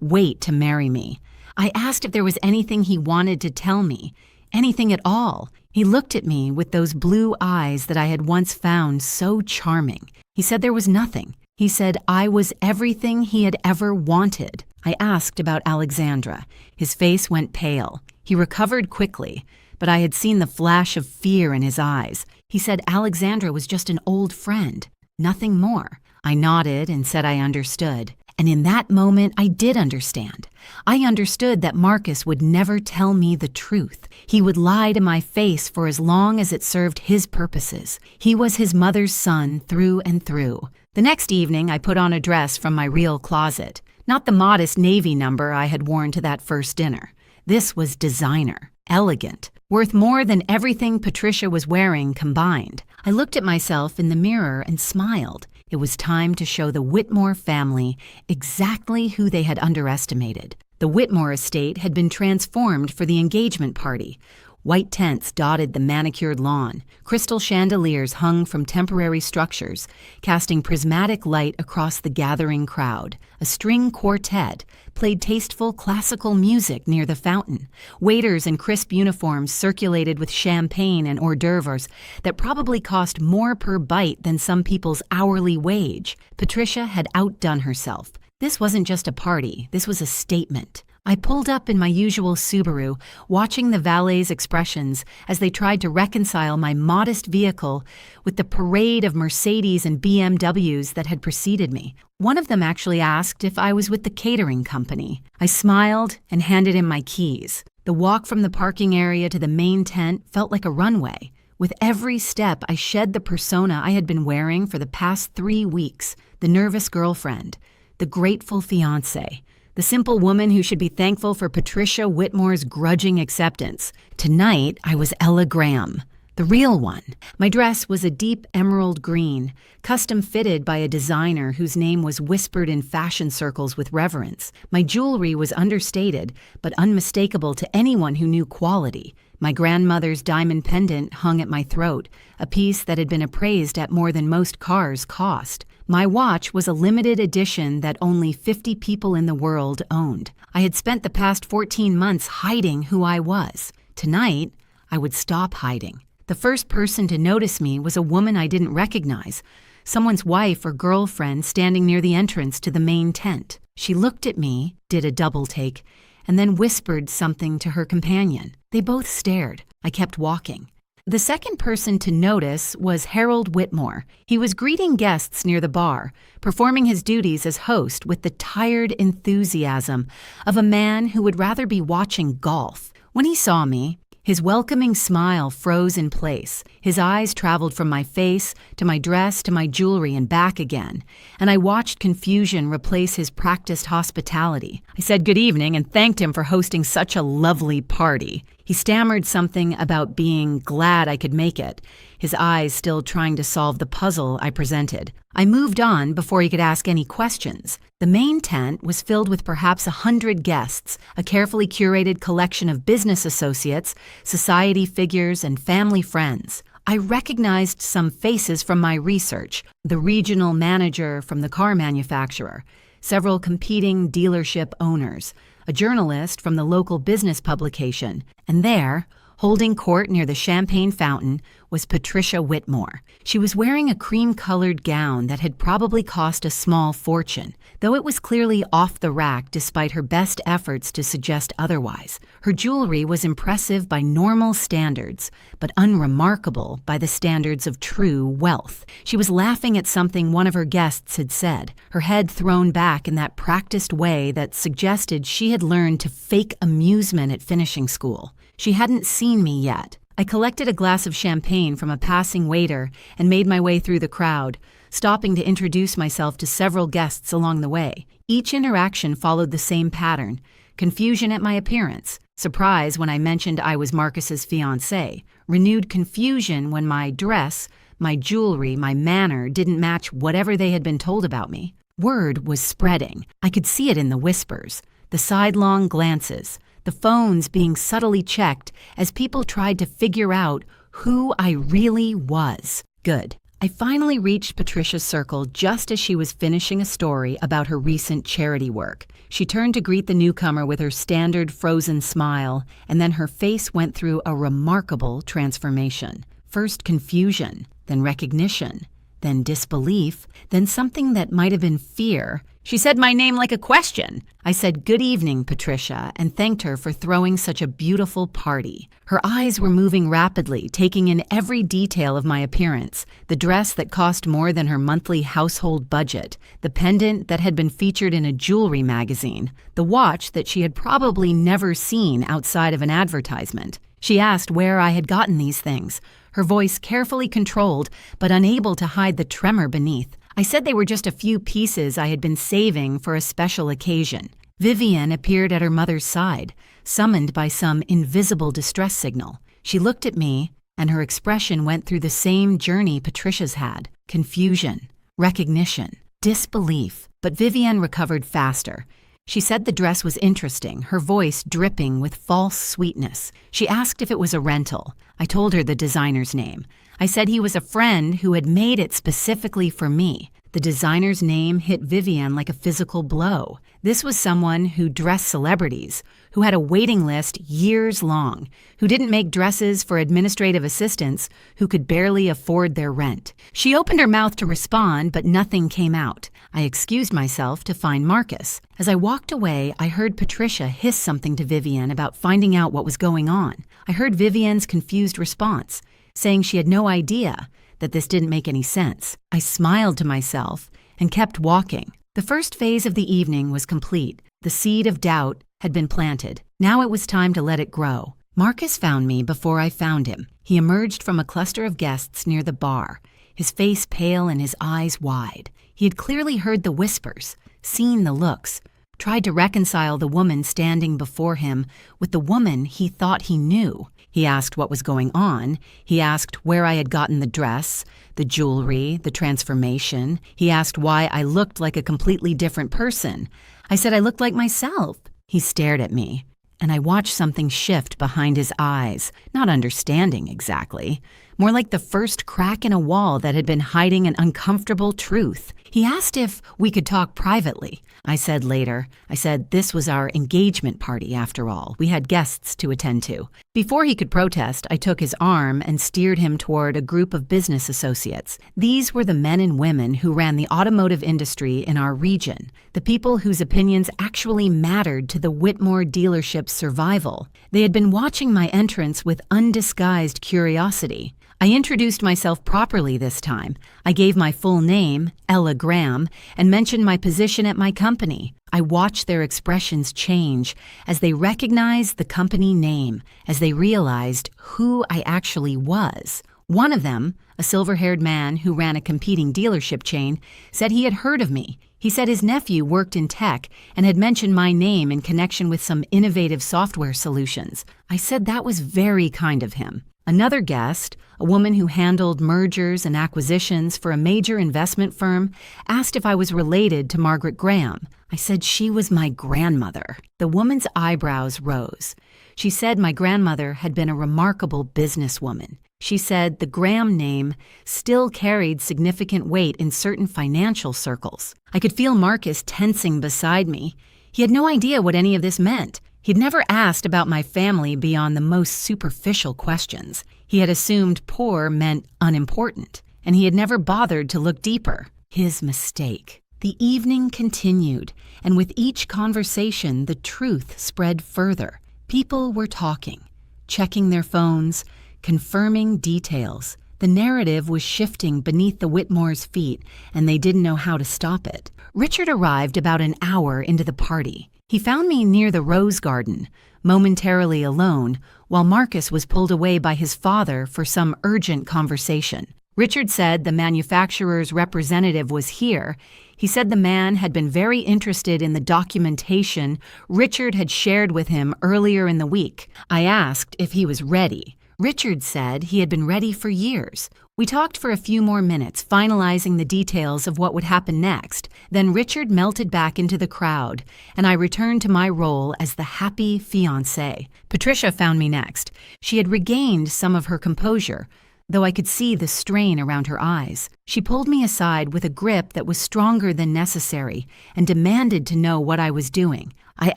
wait to marry me. I asked if there was anything he wanted to tell me, anything at all. He looked at me with those blue eyes that I had once found so charming. He said there was nothing. He said I was everything he had ever wanted. I asked about Alexandra. His face went pale. He recovered quickly, but I had seen the flash of fear in his eyes. He said Alexandra was just an old friend, nothing more. I nodded and said I understood. And in that moment, I did understand. I understood that Marcus would never tell me the truth. He would lie to my face for as long as it served his purposes. He was his mother's son through and through. The next evening, I put on a dress from my real closet. Not the modest navy number I had worn to that first dinner. This was designer, elegant, worth more than everything Patricia was wearing combined. I looked at myself in the mirror and smiled. It was time to show the Whitmore family exactly who they had underestimated. The Whitmore estate had been transformed for the engagement party. White tents dotted the manicured lawn. Crystal chandeliers hung from temporary structures, casting prismatic light across the gathering crowd. A string quartet played tasteful classical music near the fountain. Waiters in crisp uniforms circulated with champagne and hors d'oeuvres that probably cost more per bite than some people's hourly wage. Patricia had outdone herself. This wasn't just a party, this was a statement. I pulled up in my usual Subaru, watching the valet's expressions as they tried to reconcile my modest vehicle with the parade of Mercedes and BMWs that had preceded me. One of them actually asked if I was with the catering company. I smiled and handed him my keys. The walk from the parking area to the main tent felt like a runway. With every step, I shed the persona I had been wearing for the past 3 weeks, the nervous girlfriend, the grateful fiancé, the simple woman who should be thankful for Patricia Whitmore's grudging acceptance. Tonight, I was Ella Graham, the real one. My dress was a deep emerald green, custom fitted by a designer whose name was whispered in fashion circles with reverence. My jewelry was understated, but unmistakable to anyone who knew quality. My grandmother's diamond pendant hung at my throat, a piece that had been appraised at more than most cars cost. My watch was a limited edition that only 50 people in the world owned. I had spent the past 14 months hiding who I was. Tonight, I would stop hiding. The first person to notice me was a woman I didn't recognize, someone's wife or girlfriend standing near the entrance to the main tent. She looked at me, did a double take, and then whispered something to her companion. They both stared. I kept walking. The second person to notice was Harold Whitmore. He was greeting guests near the bar, performing his duties as host with the tired enthusiasm of a man who would rather be watching golf. When he saw me, his welcoming smile froze in place. His eyes traveled from my face to my dress to my jewelry and back again, and I watched confusion replace his practiced hospitality. I said good evening and thanked him for hosting such a lovely party. He stammered something about being glad I could make it, his eyes still trying to solve the puzzle I presented. I moved on before he could ask any questions. The main tent was filled with perhaps 100 guests, a carefully curated collection of business associates, society figures, and family friends. I recognized some faces from my research, the regional manager from the car manufacturer, several competing dealership owners, a journalist from the local business publication, and there, holding court near the champagne fountain, was Patricia Whitmore. She was wearing a cream-colored gown that had probably cost a small fortune, though it was clearly off the rack despite her best efforts to suggest otherwise. Her jewelry was impressive by normal standards, but unremarkable by the standards of true wealth. She was laughing at something one of her guests had said, her head thrown back in that practiced way that suggested she had learned to fake amusement at finishing school. She hadn't seen me yet. I collected a glass of champagne from a passing waiter and made my way through the crowd, stopping to introduce myself to several guests along the way. Each interaction followed the same pattern: confusion at my appearance, surprise when I mentioned I was Marcus's fiancé, renewed confusion when my dress, my jewelry, my manner didn't match whatever they had been told about me. Word was spreading. I could see it in the whispers, the sidelong glances, the phones being subtly checked as people tried to figure out who I really was. Good. I finally reached Patricia's circle just as she was finishing a story about her recent charity work. She turned to greet the newcomer with her standard frozen smile, and then her face went through a remarkable transformation. First confusion, then recognition, then disbelief, then something that might have been fear. She said my name like a question. I said, "Good evening, Patricia," and thanked her for throwing such a beautiful party. Her eyes were moving rapidly, taking in every detail of my appearance: the dress that cost more than her monthly household budget, the pendant that had been featured in a jewelry magazine, the watch that she had probably never seen outside of an advertisement. She asked where I had gotten these things, her voice carefully controlled but unable to hide the tremor beneath. I said they were just a few pieces I had been saving for a special occasion. Vivian appeared at her mother's side, summoned by some invisible distress signal. She looked at me, and her expression went through the same journey Patricia's had: confusion, recognition, disbelief. But Vivian recovered faster. She said the dress was interesting, her voice dripping with false sweetness. She asked if it was a rental. I told her the designer's name. I said he was a friend who had made it specifically for me. The designer's name hit Vivian like a physical blow. This was someone who dressed celebrities, who had a waiting list years long, who didn't make dresses for administrative assistants who could barely afford their rent. She opened her mouth to respond, but nothing came out. I excused myself to find Marcus. As I walked away, I heard Patricia hiss something to Vivian about finding out what was going on. I heard Vivian's confused response, saying she had no idea, that this didn't make any sense. I smiled to myself and kept walking. The first phase of the evening was complete. The seed of doubt had been planted. Now it was time to let it grow. Marcus found me before I found him. He emerged from a cluster of guests near the bar, his face pale and his eyes wide. He had clearly heard the whispers, seen the looks, tried to reconcile the woman standing before him with the woman he thought he knew. He asked what was going on. He asked where I had gotten the dress, the jewelry, the transformation. He asked why I looked like a completely different person. I said I looked like myself. He stared at me, and I watched something shift behind his eyes, not understanding exactly, more like the first crack in a wall that had been hiding an uncomfortable truth. He asked if we could talk privately. I said later. I said this was our engagement party after all. We had guests to attend to. Before he could protest, I took his arm and steered him toward a group of business associates. These were the men and women who ran the automotive industry in our region, the people whose opinions actually mattered to the Whitmore dealership's survival. They had been watching my entrance with undisguised curiosity. I introduced myself properly this time. I gave my full name, Ella Graham, and mentioned my position at my company. I watched their expressions change as they recognized the company name, as they realized who I actually was. One of them, a silver-haired man who ran a competing dealership chain, said he had heard of me. He said his nephew worked in tech and had mentioned my name in connection with some innovative software solutions. I said that was very kind of him. Another guest, a woman who handled mergers and acquisitions for a major investment firm, asked if I was related to Margaret Graham. I said she was my grandmother. The woman's eyebrows rose. She said my grandmother had been a remarkable businesswoman. She said the Graham name still carried significant weight in certain financial circles. I could feel Marcus tensing beside me. He had no idea what any of this meant. He'd never asked about my family beyond the most superficial questions. He had assumed poor meant unimportant, and he had never bothered to look deeper. His mistake. The evening continued, and with each conversation, the truth spread further. People were talking, checking their phones, confirming details. The narrative was shifting beneath the Whitmores' feet, and they didn't know how to stop it. Richard arrived about an hour into the party. He found me near the rose garden, momentarily alone, while Marcus was pulled away by his father for some urgent conversation. Richard said the manufacturer's representative was here. He said the man had been very interested in the documentation Richard had shared with him earlier in the week. I asked if he was ready. Richard said he had been ready for years. We talked for a few more minutes, finalizing the details of what would happen next. Then Richard melted back into the crowd, and I returned to my role as the happy fiancé. Patricia found me next. She had regained some of her composure, though I could see the strain around her eyes. She pulled me aside with a grip that was stronger than necessary and demanded to know what I was doing. I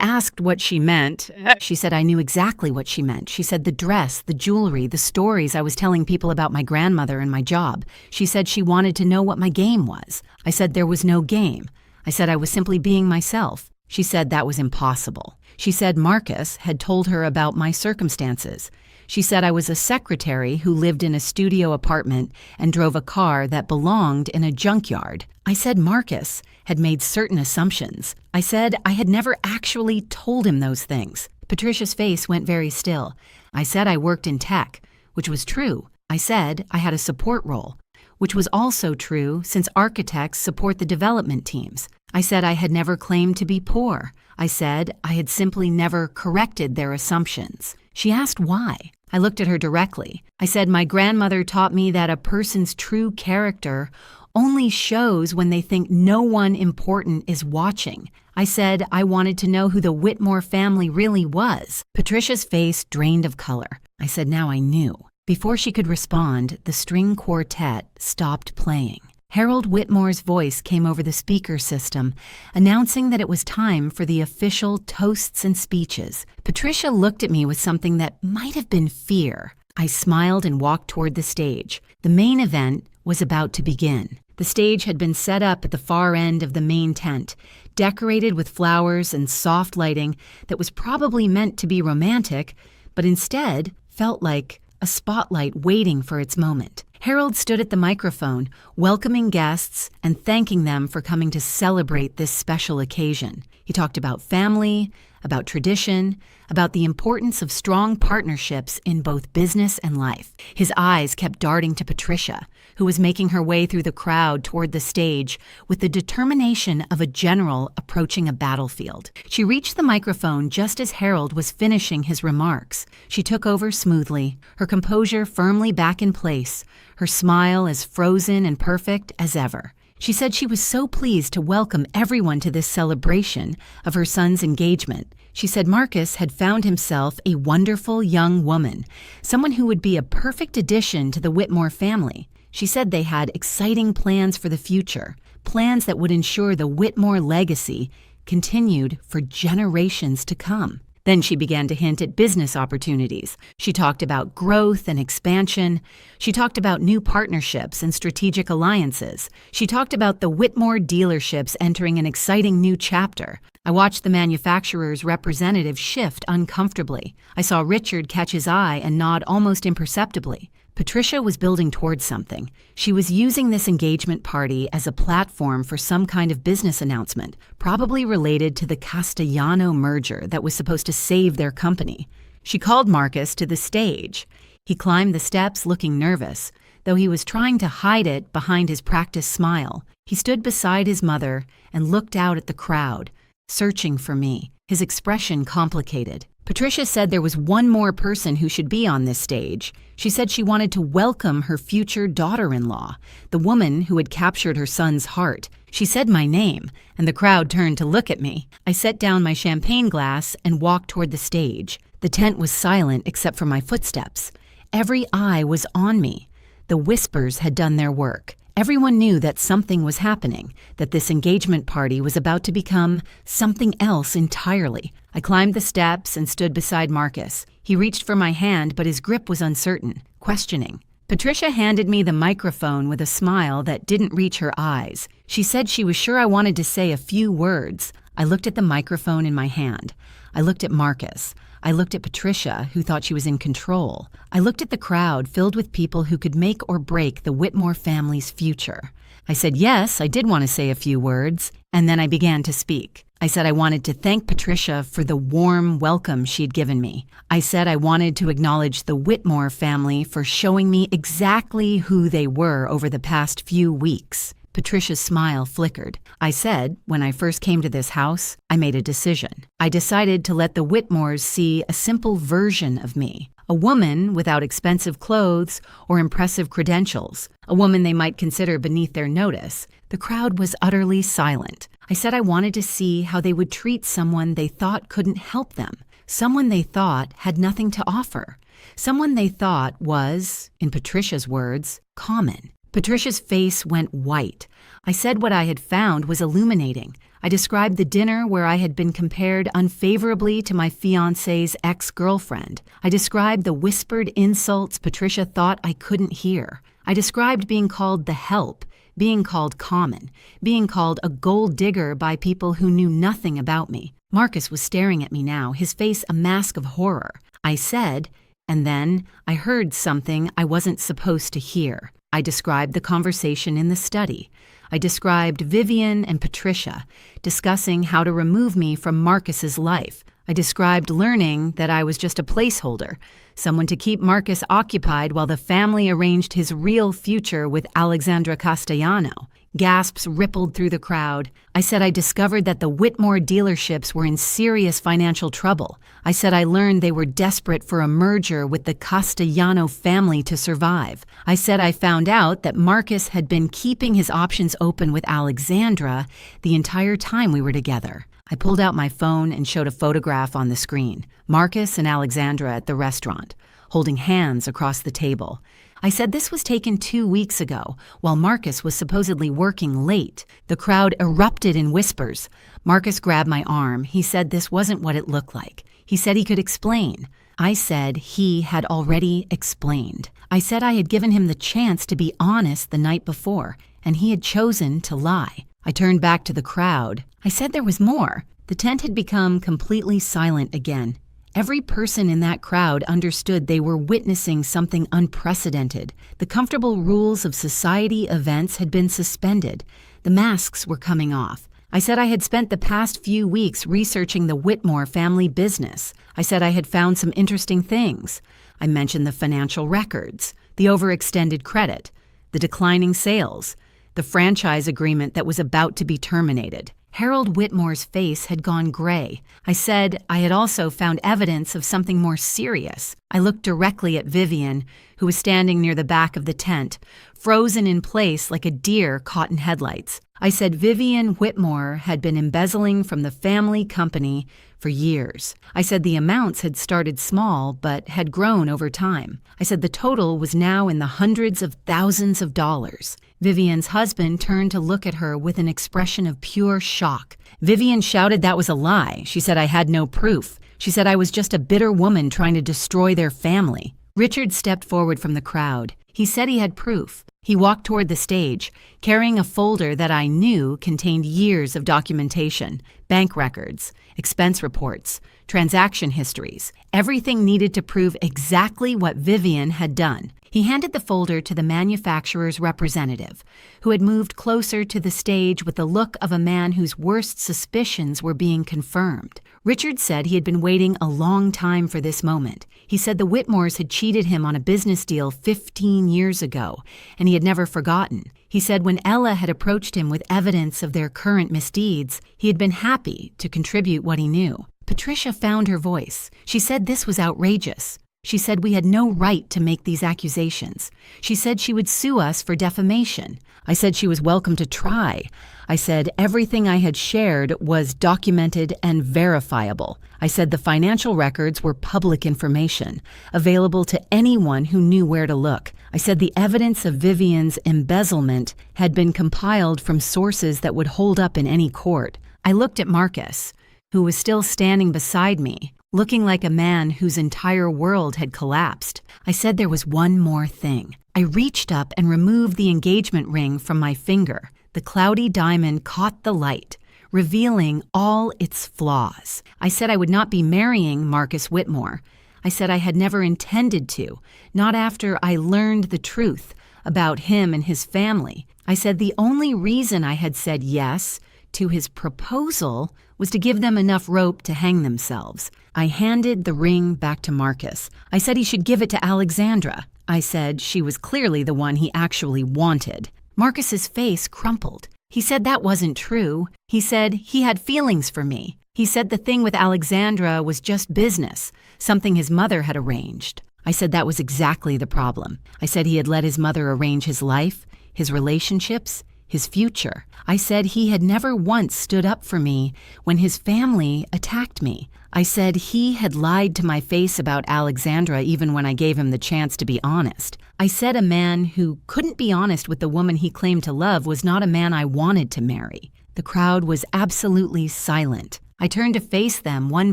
asked what she meant. She said I knew exactly what she meant. She said the dress, the jewelry, the stories I was telling people about my grandmother and my job. She said she wanted to know what my game was. I said there was no game. I said I was simply being myself. She said that was impossible. She said Marcus had told her about my circumstances. She said I was a secretary who lived in a studio apartment and drove a car that belonged in a junkyard. I said Marcus had made certain assumptions. I said I had never actually told him those things. Patricia's face went very still. I said I worked in tech, which was true. I said I had a support role, which was also true since architects support the development teams. I said I had never claimed to be poor. I said I had simply never corrected their assumptions. She asked why. I looked at her directly. I said my grandmother taught me that a person's true character only shows when they think no one important is watching. I said I wanted to know who the Whitmore family really was. Patricia's face drained of color. I said now I knew. Before she could respond, the string quartet stopped playing. Harold Whitmore's voice came over the speaker system, announcing that it was time for the official toasts and speeches. Patricia looked at me with something that might have been fear. I smiled and walked toward the stage. The main event was about to begin. The stage had been set up at the far end of the main tent, decorated with flowers and soft lighting that was probably meant to be romantic, but instead felt like a spotlight waiting for its moment. Harold stood at the microphone, welcoming guests and thanking them for coming to celebrate this special occasion. He talked about family, about tradition, about the importance of strong partnerships in both business and life. His eyes kept darting to Patricia, who was making her way through the crowd toward the stage with the determination of a general approaching a battlefield. She reached the microphone just as Harold was finishing his remarks. She took over smoothly, her composure firmly back in place, her smile as frozen and perfect as ever. She said she was so pleased to welcome everyone to this celebration of her son's engagement. She said Marcus had found himself a wonderful young woman, someone who would be a perfect addition to the Whitmore family. She said they had exciting plans for the future, plans that would ensure the Whitmore legacy continued for generations to come. Then she began to hint at business opportunities. She talked about growth and expansion. She talked about new partnerships and strategic alliances. She talked about the Whitmore dealerships entering an exciting new chapter. I watched the manufacturer's representative shift uncomfortably. I saw Richard catch his eye and nod almost imperceptibly. Patricia was building towards something. She was using this engagement party as a platform for some kind of business announcement, probably related to the Castellano merger that was supposed to save their company. She called Marcus to the stage. He climbed the steps looking nervous, though he was trying to hide it behind his practiced smile. He stood beside his mother and looked out at the crowd, searching for me, his expression complicated. Patricia said there was one more person who should be on this stage. She said she wanted to welcome her future daughter-in-law, the woman who had captured her son's heart. She said my name, and the crowd turned to look at me. I set down my champagne glass and walked toward the stage. The tent was silent except for my footsteps. Every eye was on me. The whispers had done their work. Everyone knew that something was happening, that this engagement party was about to become something else entirely. I climbed the steps and stood beside Marcus. He reached for my hand, but his grip was uncertain, questioning. Patricia handed me the microphone with a smile that didn't reach her eyes. She said she was sure I wanted to say a few words. I looked at the microphone in my hand. I looked at Marcus. I looked at Patricia, who thought she was in control. I looked at the crowd filled with people who could make or break the Whitmore family's future. I said, yes, I did want to say a few words, and then I began to speak. I said I wanted to thank Patricia for the warm welcome she'd given me. I said I wanted to acknowledge the Whitmore family for showing me exactly who they were over the past few weeks. Patricia's smile flickered. I said, when I first came to this house, I made a decision. I decided to let the Whitmores see a simple version of me, a woman without expensive clothes or impressive credentials, a woman they might consider beneath their notice. The crowd was utterly silent. I said I wanted to see how they would treat someone they thought couldn't help them, someone they thought had nothing to offer, someone they thought was, in Patricia's words, common. Patricia's face went white. I said what I had found was illuminating. I described the dinner where I had been compared unfavorably to my fiancé's ex-girlfriend. I described the whispered insults Patricia thought I couldn't hear. I described being called the help, being called common, being called a gold digger by people who knew nothing about me. Marcus was staring at me now, his face a mask of horror. I said, and then I heard something I wasn't supposed to hear. I described the conversation in the study. I described Vivian and Patricia discussing how to remove me from Marcus's life. I described learning that I was just a placeholder, someone to keep Marcus occupied while the family arranged his real future with Alexandra Castellano. Gasps rippled through the crowd. I said I discovered that the Whitmore dealerships were in serious financial trouble. I said I learned they were desperate for a merger with the Castellano family to survive. I said I found out that Marcus had been keeping his options open with Alexandra the entire time we were together. I pulled out my phone and showed a photograph on the screen. Marcus and Alexandra at the restaurant, holding hands across the table. I said this was taken 2 weeks ago, while Marcus was supposedly working late. The crowd erupted in whispers. Marcus grabbed my arm. He said this wasn't what it looked like. He said he could explain. I said he had already explained. I said I had given him the chance to be honest the night before, and he had chosen to lie. I turned back to the crowd. I said there was more. The tent had become completely silent again. Every person in that crowd understood they were witnessing something unprecedented. The comfortable rules of society events had been suspended. The masks were coming off. I said I had spent the past few weeks researching the Whitmore family business. I said I had found some interesting things. I mentioned the financial records, the overextended credit, the declining sales, the franchise agreement that was about to be terminated. Harold Whitmore's face had gone gray. I said I had also found evidence of something more serious. I looked directly at Vivian, who was standing near the back of the tent, frozen in place like a deer caught in headlights. I said Vivian Whitmore had been embezzling from the family company for years. I said the amounts had started small but had grown over time. I said the total was now in the hundreds of thousands of dollars. Vivian's husband turned to look at her with an expression of pure shock. Vivian shouted that was a lie. She said I had no proof. She said I was just a bitter woman trying to destroy their family. Richard stepped forward from the crowd. He said he had proof. He walked toward the stage, carrying a folder that I knew contained years of documentation, bank records, expense reports, transaction histories, everything needed to prove exactly what Vivian had done. He handed the folder to the manufacturer's representative, who had moved closer to the stage with the look of a man whose worst suspicions were being confirmed. Richard said he had been waiting a long time for this moment. He said the Whitmores had cheated him on a business deal 15 years ago, and he had never forgotten. He said when Ella had approached him with evidence of their current misdeeds, he had been happy to contribute what he knew. Patricia found her voice. She said this was outrageous. She said we had no right to make these accusations. She said she would sue us for defamation. I said she was welcome to try. I said everything I had shared was documented and verifiable. I said the financial records were public information, available to anyone who knew where to look. I said the evidence of Vivian's embezzlement had been compiled from sources that would hold up in any court. I looked at Marcus, who was still standing beside me, looking like a man whose entire world had collapsed. I said there was one more thing. I reached up and removed the engagement ring from my finger. The cloudy diamond caught the light, revealing all its flaws. I said I would not be marrying Marcus Whitmore. I said I had never intended to, not after I learned the truth about him and his family. I said the only reason I had said yes to his proposal was to give them enough rope to hang themselves. I handed the ring back to Marcus. I said he should give it to Alexandra. I said she was clearly the one he actually wanted. Marcus's face crumpled. He said that wasn't true. He said he had feelings for me. He said the thing with Alexandra was just business, something his mother had arranged. I said that was exactly the problem. I said he had let his mother arrange his life, his relationships, his future. I said he had never once stood up for me when his family attacked me. I said he had lied to my face about Alexandra even when I gave him the chance to be honest. I said a man who couldn't be honest with the woman he claimed to love was not a man I wanted to marry. The crowd was absolutely silent. I turned to face them one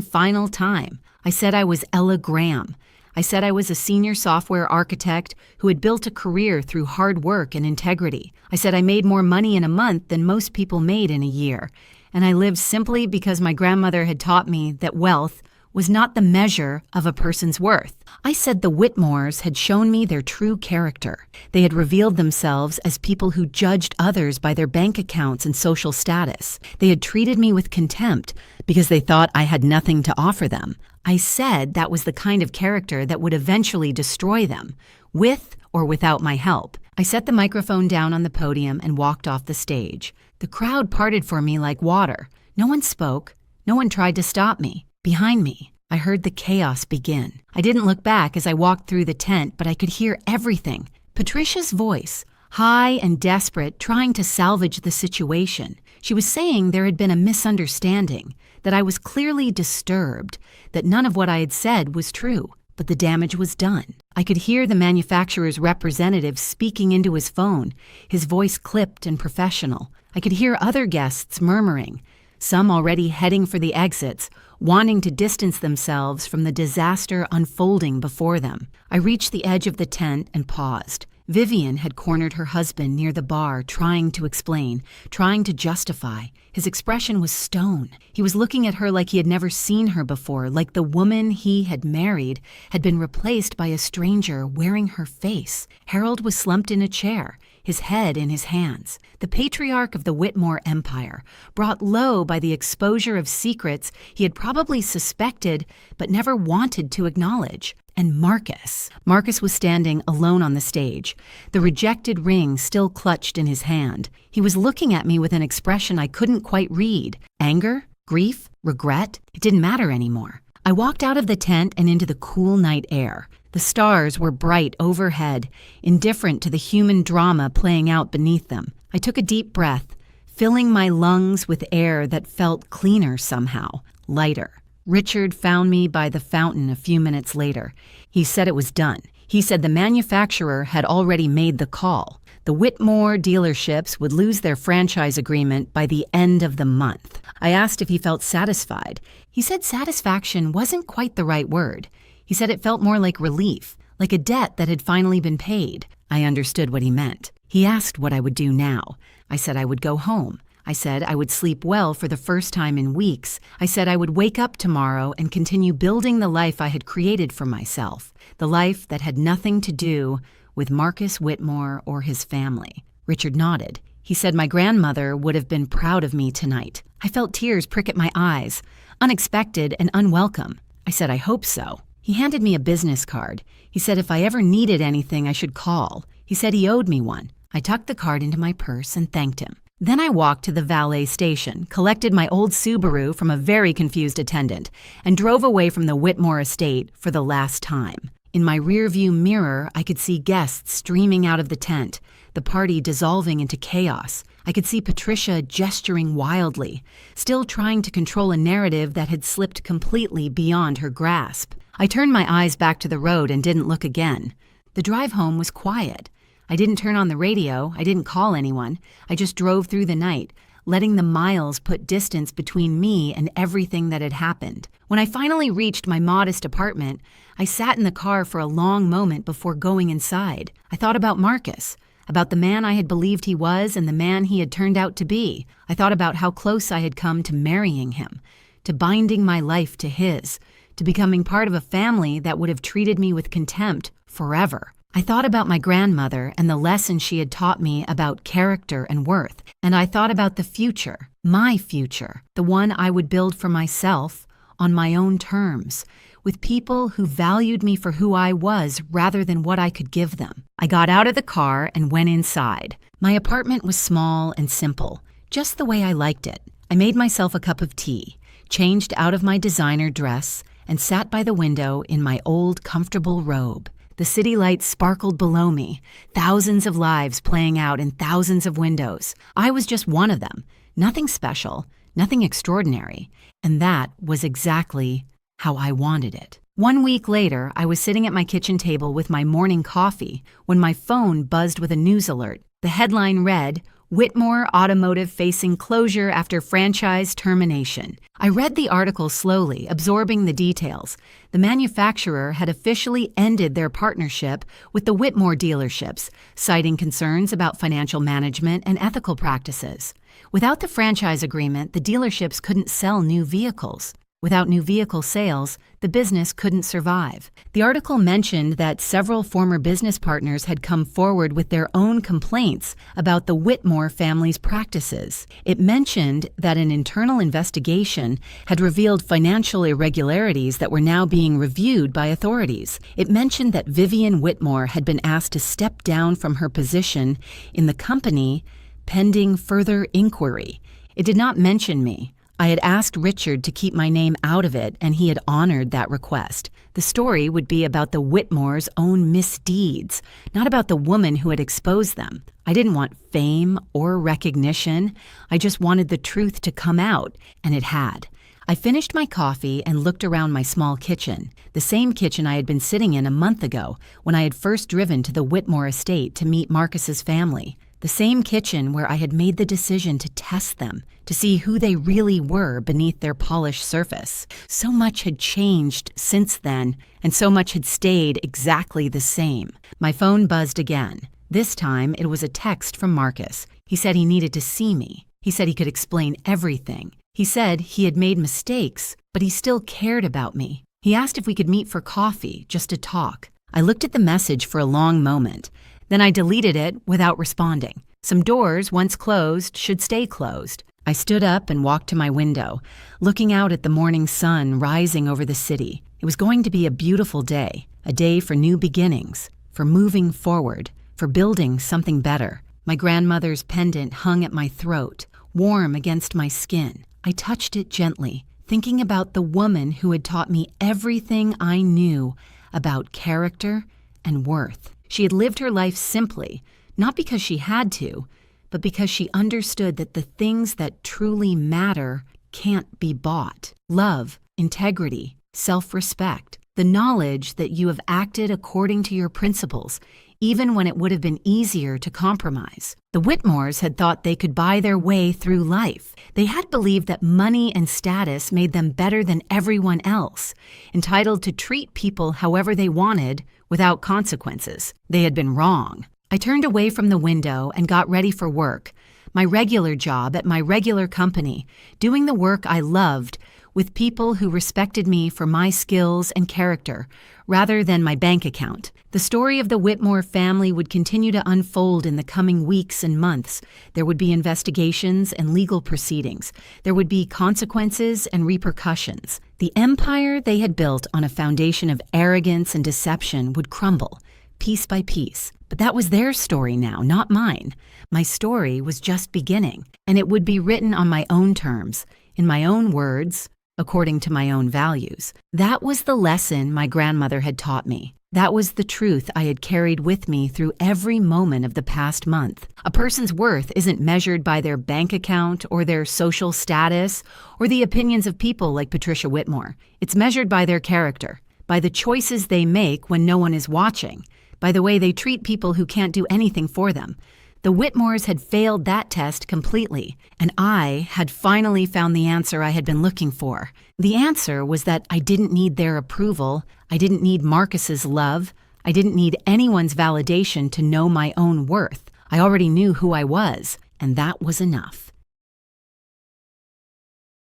final time. I said I was Ella Graham. I said I was a senior software architect who had built a career through hard work and integrity. I said I made more money in a month than most people made in a year, and I lived simply because my grandmother had taught me that wealth was not the measure of a person's worth. I said the Whitmores had shown me their true character. They had revealed themselves as people who judged others by their bank accounts and social status. They had treated me with contempt because they thought I had nothing to offer them. I said that was the kind of character that would eventually destroy them, with or without my help. I set the microphone down on the podium and walked off the stage. The crowd parted for me like water. No one spoke. No one tried to stop me. Behind me, I heard the chaos begin. I didn't look back as I walked through the tent, but I could hear everything. Patricia's voice, high and desperate, trying to salvage the situation. She was saying there had been a misunderstanding, that I was clearly disturbed, that none of what I had said was true, but the damage was done. I could hear the manufacturer's representative speaking into his phone, his voice clipped and professional. I could hear other guests murmuring, some already heading for the exits, wanting to distance themselves from the disaster unfolding before them. I reached the edge of the tent and paused. Vivian had cornered her husband near the bar, trying to explain, trying to justify. His expression was stone. He was looking at her like he had never seen her before, like the woman he had married had been replaced by a stranger wearing her face. Harold was slumped in a chair, his head in his hands. The patriarch of the Whitmore Empire, brought low by the exposure of secrets he had probably suspected but never wanted to acknowledge. And Marcus. Marcus was standing alone on the stage, the rejected ring still clutched in his hand. He was looking at me with an expression I couldn't quite read. Anger? Grief? Regret? It didn't matter anymore. I walked out of the tent and into the cool night air. The stars were bright overhead, indifferent to the human drama playing out beneath them. I took a deep breath, filling my lungs with air that felt cleaner somehow, lighter. Richard found me by the fountain a few minutes later. He said it was done. He said the manufacturer had already made the call. The Whitmore dealerships would lose their franchise agreement by the end of the month. I asked if he felt satisfied. He said satisfaction wasn't quite the right word. He said it felt more like relief, like a debt that had finally been paid. I understood what he meant. He asked what I would do now. I said I would go home. I said I would sleep well for the first time in weeks. I said I would wake up tomorrow and continue building the life I had created for myself, the life that had nothing to do with Marcus Whitmore or his family. Richard nodded. He said my grandmother would have been proud of me tonight. I felt tears prick at my eyes, unexpected and unwelcome. I said I hope so. He handed me a business card. He said if I ever needed anything, I should call. He said he owed me one. I tucked the card into my purse and thanked him. Then I walked to the valet station, collected my old Subaru from a very confused attendant, and drove away from the Whitmore estate for the last time. In my rearview mirror, I could see guests streaming out of the tent, the party dissolving into chaos. I could see Patricia gesturing wildly, still trying to control a narrative that had slipped completely beyond her grasp. I turned my eyes back to the road and didn't look again. The drive home was quiet. I didn't turn on the radio, I didn't call anyone. I just drove through the night, letting the miles put distance between me and everything that had happened. When I finally reached my modest apartment, I sat in the car for a long moment before going inside. I thought about Marcus, about the man I had believed he was and the man he had turned out to be. I thought about how close I had come to marrying him, to binding my life to his, to becoming part of a family that would have treated me with contempt forever. I thought about my grandmother and the lesson she had taught me about character and worth, and I thought about the future, my future, the one I would build for myself, on my own terms, with people who valued me for who I was rather than what I could give them. I got out of the car and went inside. My apartment was small and simple, just the way I liked it. I made myself a cup of tea, changed out of my designer dress, and sat by the window in my old, comfortable robe. The city lights sparkled below me, thousands of lives playing out in thousands of windows. I was just one of them, nothing special, nothing extraordinary, and that was exactly how I wanted it. 1 week later, I was sitting at my kitchen table with my morning coffee when my phone buzzed with a news alert. The headline read, Whitmore Automotive facing closure after franchise termination. I read the article slowly, absorbing the details. The manufacturer had officially ended their partnership with the Whitmore dealerships, citing concerns about financial management and ethical practices. Without the franchise agreement, the dealerships couldn't sell new vehicles. Without new vehicle sales, the business couldn't survive. The article mentioned that several former business partners had come forward with their own complaints about the Whitmore family's practices. It mentioned that an internal investigation had revealed financial irregularities that were now being reviewed by authorities. It mentioned that Vivian Whitmore had been asked to step down from her position in the company pending further inquiry. It did not mention me. I had asked Richard to keep my name out of it, and he had honored that request. The story would be about the Whitmores' own misdeeds, not about the woman who had exposed them. I didn't want fame or recognition. I just wanted the truth to come out, and it had. I finished my coffee and looked around my small kitchen, the same kitchen I had been sitting in a month ago when I had first driven to the Whitmore estate to meet Marcus's family. The same kitchen where I had made the decision to test them, to see who they really were beneath their polished surface. So much had changed since then, and so much had stayed exactly the same. My phone buzzed again. This time, it was a text from Marcus. He said he needed to see me. He said he could explain everything. He said he had made mistakes, but he still cared about me. He asked if we could meet for coffee, just to talk. I looked at the message for a long moment. Then I deleted it without responding. Some doors, once closed, should stay closed. I stood up and walked to my window, looking out at the morning sun rising over the city. It was going to be a beautiful day, a day for new beginnings, for moving forward, for building something better. My grandmother's pendant hung at my throat, warm against my skin. I touched it gently, thinking about the woman who had taught me everything I knew about character and worth. She had lived her life simply, not because she had to, but because she understood that the things that truly matter can't be bought. Love, integrity, self-respect, the knowledge that you have acted according to your principles, even when it would have been easier to compromise. The Whitmores had thought they could buy their way through life. They had believed that money and status made them better than everyone else, entitled to treat people however they wanted without consequences. They had been wrong. I turned away from the window and got ready for work, my regular job at my regular company, doing the work I loved with people who respected me for my skills and character, rather than my bank account. The story of the Whitmore family would continue to unfold in the coming weeks and months. There would be investigations and legal proceedings. There would be consequences and repercussions. The empire they had built on a foundation of arrogance and deception would crumble, piece by piece. But that was their story now, not mine. My story was just beginning, and it would be written on my own terms, in my own words, according to my own values. That was the lesson my grandmother had taught me. That was the truth I had carried with me through every moment of the past month. A person's worth isn't measured by their bank account or their social status or the opinions of people like Patricia Whitmore. It's measured by their character, by the choices they make when no one is watching, by the way they treat people who can't do anything for them. The Whitmores had failed that test completely, and I had finally found the answer I had been looking for. The answer was that I didn't need their approval, I didn't need Marcus's love, I didn't need anyone's validation to know my own worth. I already knew who I was, and that was enough.